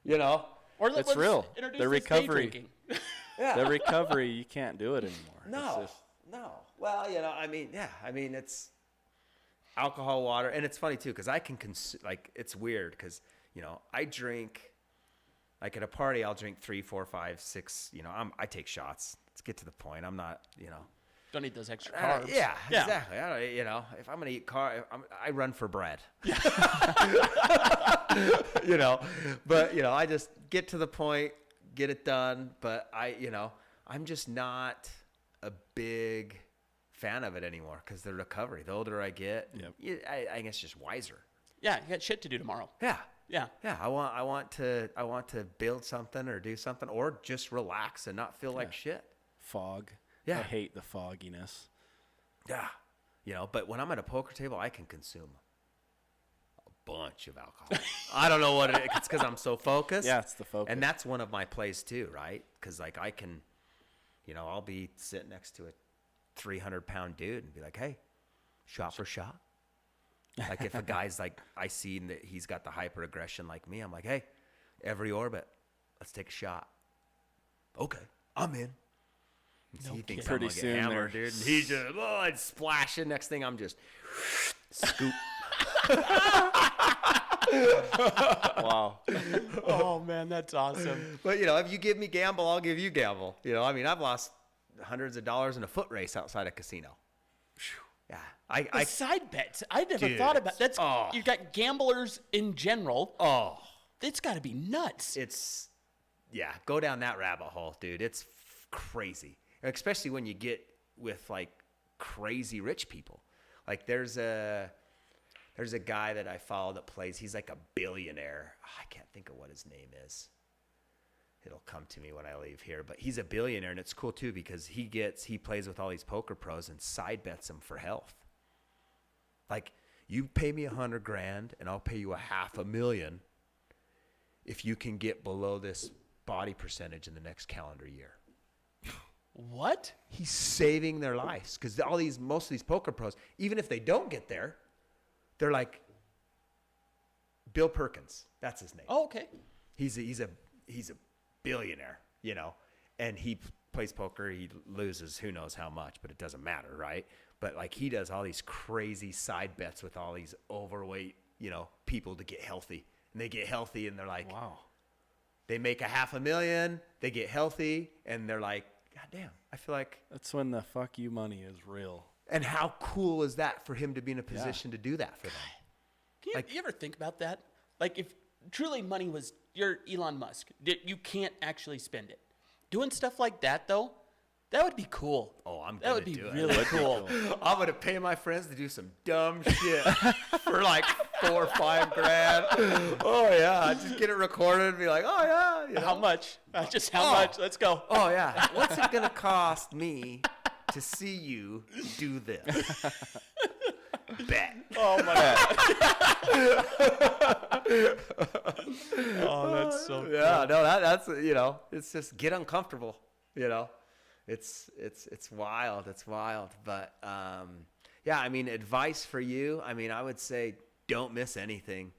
Yeah. Or It's real. Introduce The this day recovery. drinking. Yeah. The recovery, you can't do it anymore. No. Well, it's alcohol, water, and it's funny too because I can it's weird because I drink. Like at a party, I'll drink 3, 4, 5, 6. I take shots. Let's get to the point. I'm not, Don't need those extra carbs. Yeah, exactly. I don't, if I'm gonna eat I run for bread. But I just get to the point, get it done. But I'm just not a big fan of it anymore because the recovery. The older I get, I guess just wiser. Yeah, you got shit to do tomorrow. Yeah. Yeah. Yeah, I want to build something or do something or just relax and not feel like shit. Fog. Yeah. I hate the fogginess. Yeah. But when I'm at a poker table, I can consume a bunch of alcohol. I don't know what it is. It's because I'm so focused. Yeah, it's the focus. And that's one of my plays too, right? Because like I can, I'll be sitting next to a 300-pound dude and be like, hey, shot for shot. Like if a guy's like, I see that he's got the hyper aggression like me, I'm like, hey, every orbit, let's take a shot. Okay, I'm in. No He thinks kidding. I'm gonna get hammered, dude. And he's just, it's splashing. Next thing I'm just scoop. Wow. Oh man, that's awesome. But if you give me gamble, I'll give you gamble. I've lost hundreds of dollars in a foot race outside a casino. Yeah, The side bets. I never Dude, thought about that's. You've got gamblers in general. Oh, It's got to be nuts. Go down that rabbit hole, dude. It's crazy, especially when you get with like crazy rich people. Like there's a guy that I follow that plays. He's like a billionaire. I can't think of what his name is. It'll come to me when I leave here, but he's a billionaire, and it's cool too because he plays with all these poker pros and side bets them for health. Like, you pay me $100,000 and I'll pay you $500,000 if you can get below this body percentage in the next calendar year. What? He's saving their lives because most of these poker pros, even if they don't get there, they're like Bill Perkins. That's his name. Oh, okay. He's a billionaire, and he plays poker. He loses who knows how much, but it doesn't matter, right? But like he does all these crazy side bets with all these overweight, people to get healthy, and they get healthy, and they're like, Wow. They make $500,000, they get healthy, and they're like, God damn, I feel like. That's when the fuck you money is real. And how cool is that for him to be in a position to do that for them? You ever think about that? Like if truly money was you're Elon Musk, you can't actually spend it. Doing stuff like that though, that would be cool. Oh, I'm That gonna would be do it. really cool. I'm gonna pay my friends to do some dumb shit for like $4 or $5 Oh yeah, just get it recorded and be like, oh yeah, How much? Just how much? Let's go. Oh yeah, what's it gonna cost me to see you do this? Bet. Oh my God. Oh, that's so cool. Yeah, no, that's it's just get uncomfortable. It's wild. It's wild. But yeah, I mean, advice for you. I mean, I would say don't miss anything.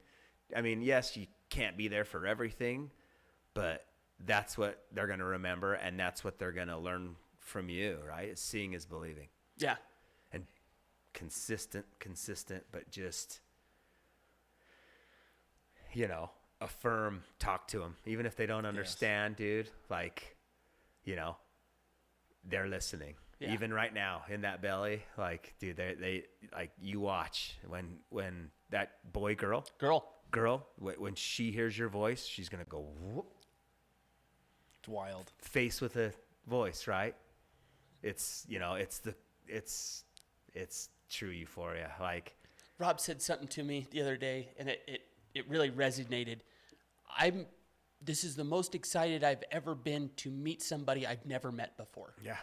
I mean, yes, you can't be there for everything, but that's what they're gonna remember, and that's what they're gonna learn from you. Right? Seeing is believing. Yeah. And consistent, but just affirm, talk to them, even if they don't understand, dude. Like, they're listening, Yeah. Even right now in that belly, like, dude, they like, you watch when that girl, when she hears your voice, she's going to go whoop, It's wild. face with a voice, right? It's, you know, it's true euphoria. Like, Rob said something to me the other day, and it really resonated. This is the most excited I've ever been to meet somebody I've never met before. yeah,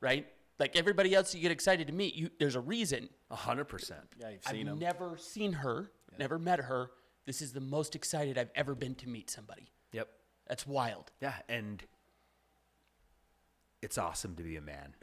Right? Like everybody else you get excited to meet, there's a reason. 100%. Yeah, you've I've seen them. never seen her, never met her. This is the most excited I've ever been to meet somebody. Yep. That's wild. Yeah, and it's awesome to be a man.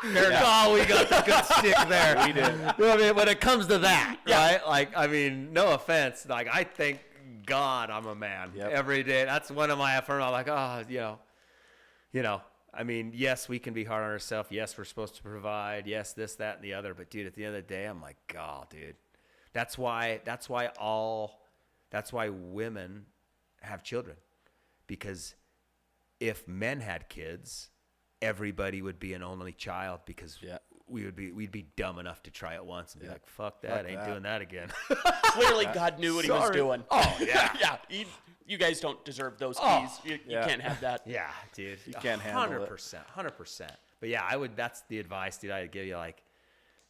Oh, we got the good stick there. We did. You know what I mean, when it comes to that, right? Like, I mean, no offense. Like, I thank God I'm a man every day. That's one of my affirmations. I'm like, oh, you know. I mean, yes, we can be hard on ourselves. Yes, we're supposed to provide. Yes, this, that, and the other. But dude, at the end of the day, I'm like, God, dude. That's why women have children, because if men had kids, everybody would be an only child, because we'd be dumb enough to try it once and be like, fuck that, ain't doing that again. Clearly, God knew what he was doing. Oh, yeah. Yeah. You guys don't deserve those keys. You can't have that. Yeah, dude. You can't handle it. 100%. But yeah, that's the advice, dude, I'd give you. Like,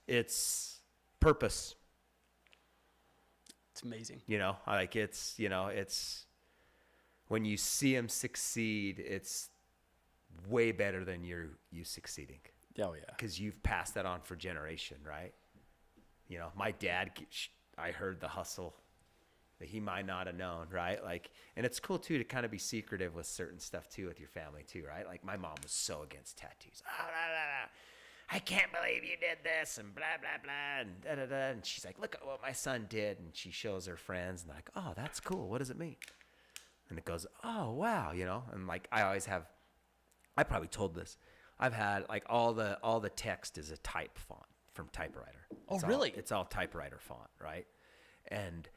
it's purpose. It's amazing. You know, like, it's when you see him succeed, it's way better than you succeeding. Oh, yeah. Because you've passed that on for generation, right? You know, my dad, I heard the hustle that he might not have known, right? Like, and it's cool too to kind of be secretive with certain stuff too with your family too, right? Like, my mom was so against tattoos. Oh, blah, blah, blah. I can't believe you did this, and blah blah blah, and da da da. And she's like, look at what my son did, and she shows her friends, and they're like, oh, that's cool. What does it mean? And it goes, oh wow, you know. And like, I probably told this. I've had like all the text is a type font from typewriter. Really? It's all typewriter font, right? And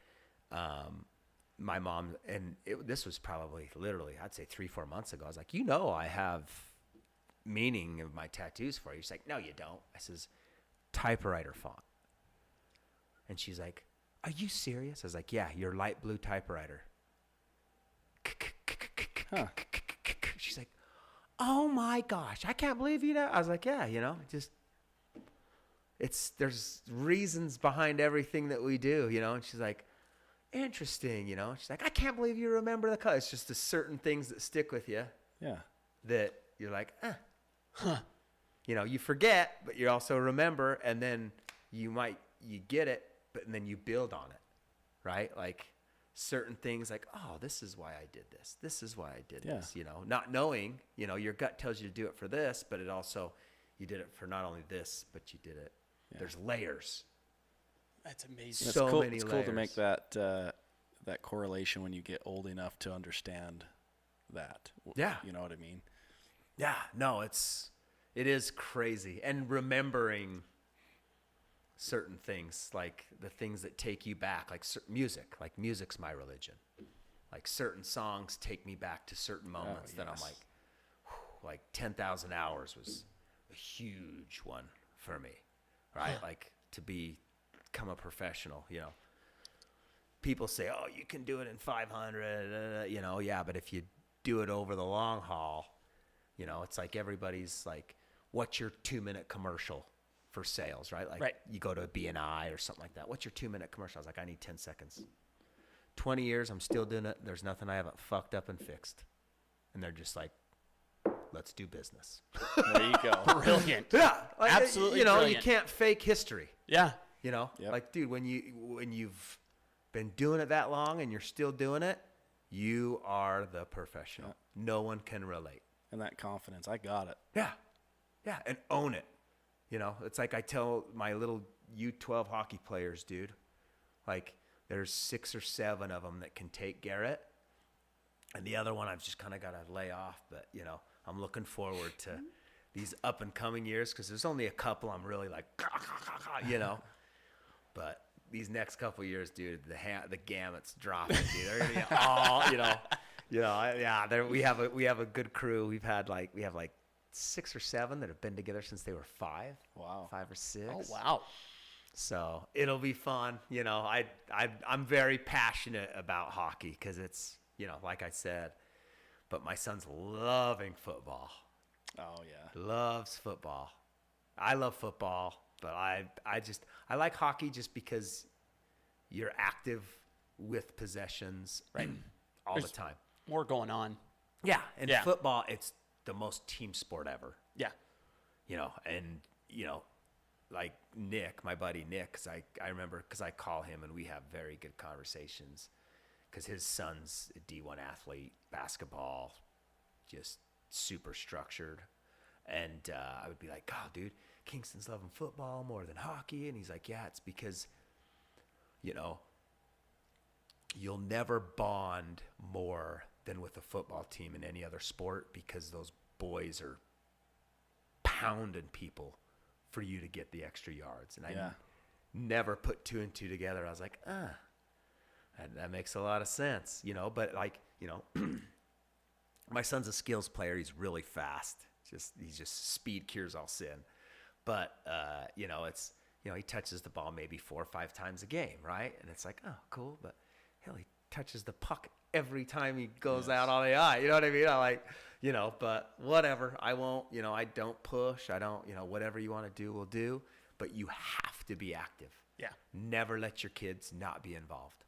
my mom, and this was probably literally, I'd say 3-4 months ago. I was like, you know, I have meaning of my tattoos for you. She's like, no, you don't. I says, typewriter font. And she's like, are you serious? I was like, yeah, your light blue typewriter. Huh. She's like, oh my gosh, I can't believe you know. I was like, yeah, you know, just, there's reasons behind everything that we do, you know. And she's like, interesting, you know. She's like, I can't believe you remember the color. It's just the certain things that stick with you. Yeah. That you're like, you know, you forget, but you also remember, and then you get it, and then you build on it, right? Like, certain things like, oh, this is why I did this. This is why I did this, you know, not knowing, you know, your gut tells you to do it for this, but it also, you did it for not only this, but you did it. Yeah. There's layers. That's amazing. So cool. many it's layers. cool to make that correlation when you get old enough to understand that. Yeah. You know what I mean? Yeah, no, it is crazy. And remembering certain things, like the things that take you back, like music. Like, music's my religion. Like, certain songs take me back to certain moments that I'm like, whew, like 10,000 Hours was a huge one for me, right? Like, to become a professional, you know. People say, oh, you can do it in 500, you know, yeah, but if you do it over the long haul, you know, it's like everybody's like, what's your 2-minute commercial for sales, right? Like, you go to a BNI or something like that. What's your 2-minute commercial? I was like, I need 10 seconds. 20 years, I'm still doing it. There's nothing I haven't fucked up and fixed. And they're just like, let's do business. There you go. Brilliant. Yeah. Like, absolutely you know, brilliant. you can't fake history. Yeah. You know? Yep. Like, dude, when you've been doing it that long and you're still doing it, you are the professional. Yeah. No one can relate. And that confidence, I got it. Yeah. Yeah, and own it. You know, it's like I tell my little U12 hockey players, dude, like, there's 6 or 7 of them that can take Garrett, and the other one I've just kind of got to lay off. But, you know, I'm looking forward to these up and coming years, because there's only a couple I'm really like, you know. But these next couple years, dude, the gamut's dropping, dude. They're gonna be all, we have a good crew. We have like 6 or 7 that have been together since they were 5. Wow. 5 or 6. Oh, wow. So it'll be fun. You know, I'm very passionate about hockey because it's, you know, like I said, but my son's loving football. Oh yeah. Loves football. I love football, but I like hockey just because you're active with possessions Right. all the There's time. More going on. Yeah, and Yeah. football, it's the most team sport ever. Yeah. You know, and, you know, like Nick, my buddy Nick, 'cause I remember, because I call him and we have very good conversations because his son's a D1 athlete, basketball, just super structured. And I would be like, oh, dude, Kingston's loving football more than hockey. And he's like, yeah, it's because, you know, you'll never bond more than with a football team in any other sport because those boys are pounding people for you to get the extra yards. And I never put 2 and 2 together. I was like, that makes a lot of sense, you know. But like, you know, my son's a skills player. He's really fast. He's just speed cures all sin. But you know, it's, you know, he touches the ball maybe 4 or 5 times a game, right? And it's like, oh, cool. But hell, he touches the puck every time he goes out on the eye. You know what I mean? I like, you know, but whatever. I won't, you know, I don't push. I don't, you know, whatever you want to do, we'll do. But you have to be active. Yeah. Never let your kids not be involved.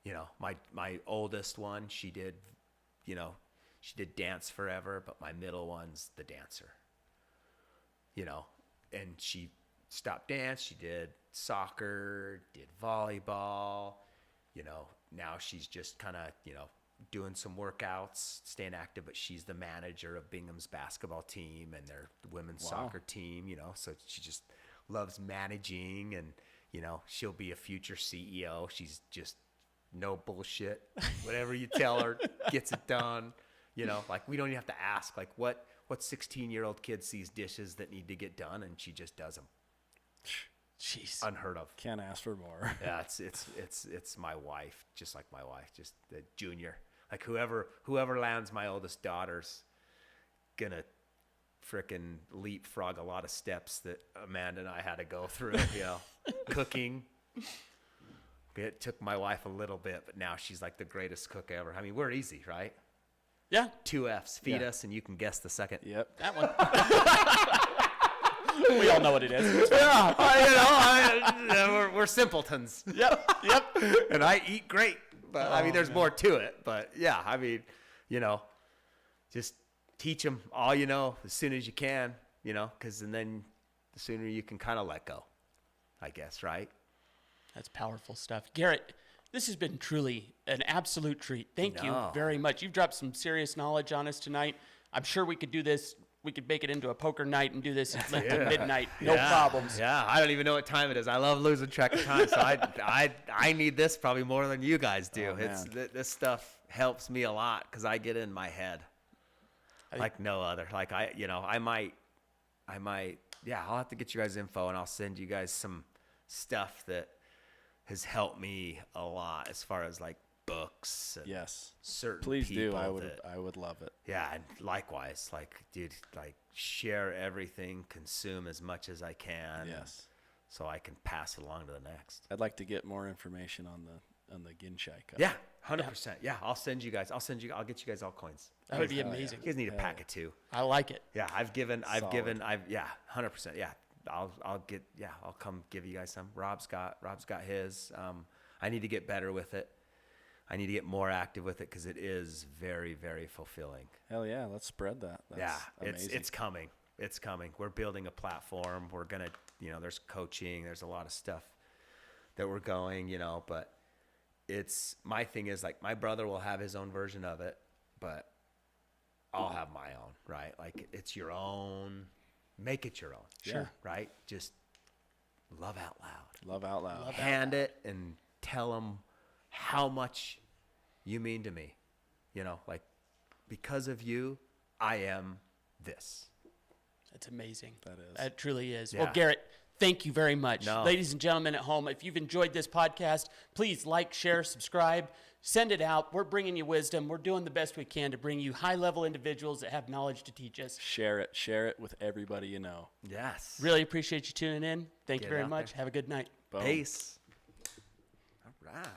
You know, my oldest one, she did dance forever, but my middle one's the dancer. You know, and she stopped dance. She did soccer, did volleyball. You know, now she's just kind of, you know, doing some workouts, staying active, but she's the manager of Bingham's basketball team and their women's soccer team, you know, so she just loves managing and, you know, she'll be a future CEO. She's just no bullshit. Whatever you tell her, gets it done. You know, like we don't even have to ask, like what 16-year-old kid sees dishes that need to get done and she just does them. Jeez. Unheard of. Can't ask for more. Yeah, it's my wife, just like my wife, just the junior. Like whoever lands my oldest daughter's gonna frickin' leapfrog a lot of steps that Amanda and I had to go through. You know, cooking. It took my wife a little bit, but now she's like the greatest cook ever. I mean, we're easy, right? Yeah. 2 F's. Feed us, and you can guess the second. Yep. That one. We all know what it is. Yeah, we're simpletons. Yep. And I eat great, but I mean, there's more to it. But yeah, I mean, you know, just teach them all you know as soon as you can, you know, and then the sooner you can kind of let go, I guess, right? That's powerful stuff. Garrett, this has been truly an absolute treat. Thank you No. very much. You've dropped some serious knowledge on us tonight. I'm sure we could do this. We could make it into a poker night and do this at like midnight. No problems. Yeah, I don't even know what time it is. I love losing track of time, so I need this probably more than you guys do. Oh, This stuff helps me a lot because I get in my head like no other. Like I might, yeah, I'll have to get you guys info and I'll send you guys some stuff that has helped me a lot as far as like books and Yes. certain Please do. people I would love it. yeah, and likewise, like, dude, like share everything, consume as much as I can. Yes. So I can pass it along to the next. I'd like to get more information on the Ginshai Cup. Yeah, 100%. Yeah, I'll get you guys all coins. That would be Hell yeah. amazing. You guys need a pack of 2. I like it. Yeah, I've given, Solid. yeah, 100%. Yeah, I'll come give you guys some. Rob's got his. I need to get better with it. I need to get more active with it because it is very, very fulfilling. Hell yeah, let's spread that. That's Yeah, amazing. it's coming. It's coming. We're building a platform. We're gonna, there's coaching. There's a lot of stuff that we're going, but my thing is like my brother will have his own version of it, but I'll have my own, right? Like it's your own. Make it your own. Sure. Right? Just love out loud. Love out loud. Hand it and tell them how much you mean to me. Like because of you, I am this. That's amazing. That is. That truly is. Yeah. Well, Garrett, Thank you very much. No. Ladies and gentlemen at home, if you've enjoyed this podcast, please like, share, subscribe, send it out. We're bringing you wisdom. We're doing the best we can to bring you high-level individuals that have knowledge to teach us. Share it with everybody you know. Yes. Really appreciate you tuning in. Thank you Get very out much. there. Have a good night. Boom. Peace. All right.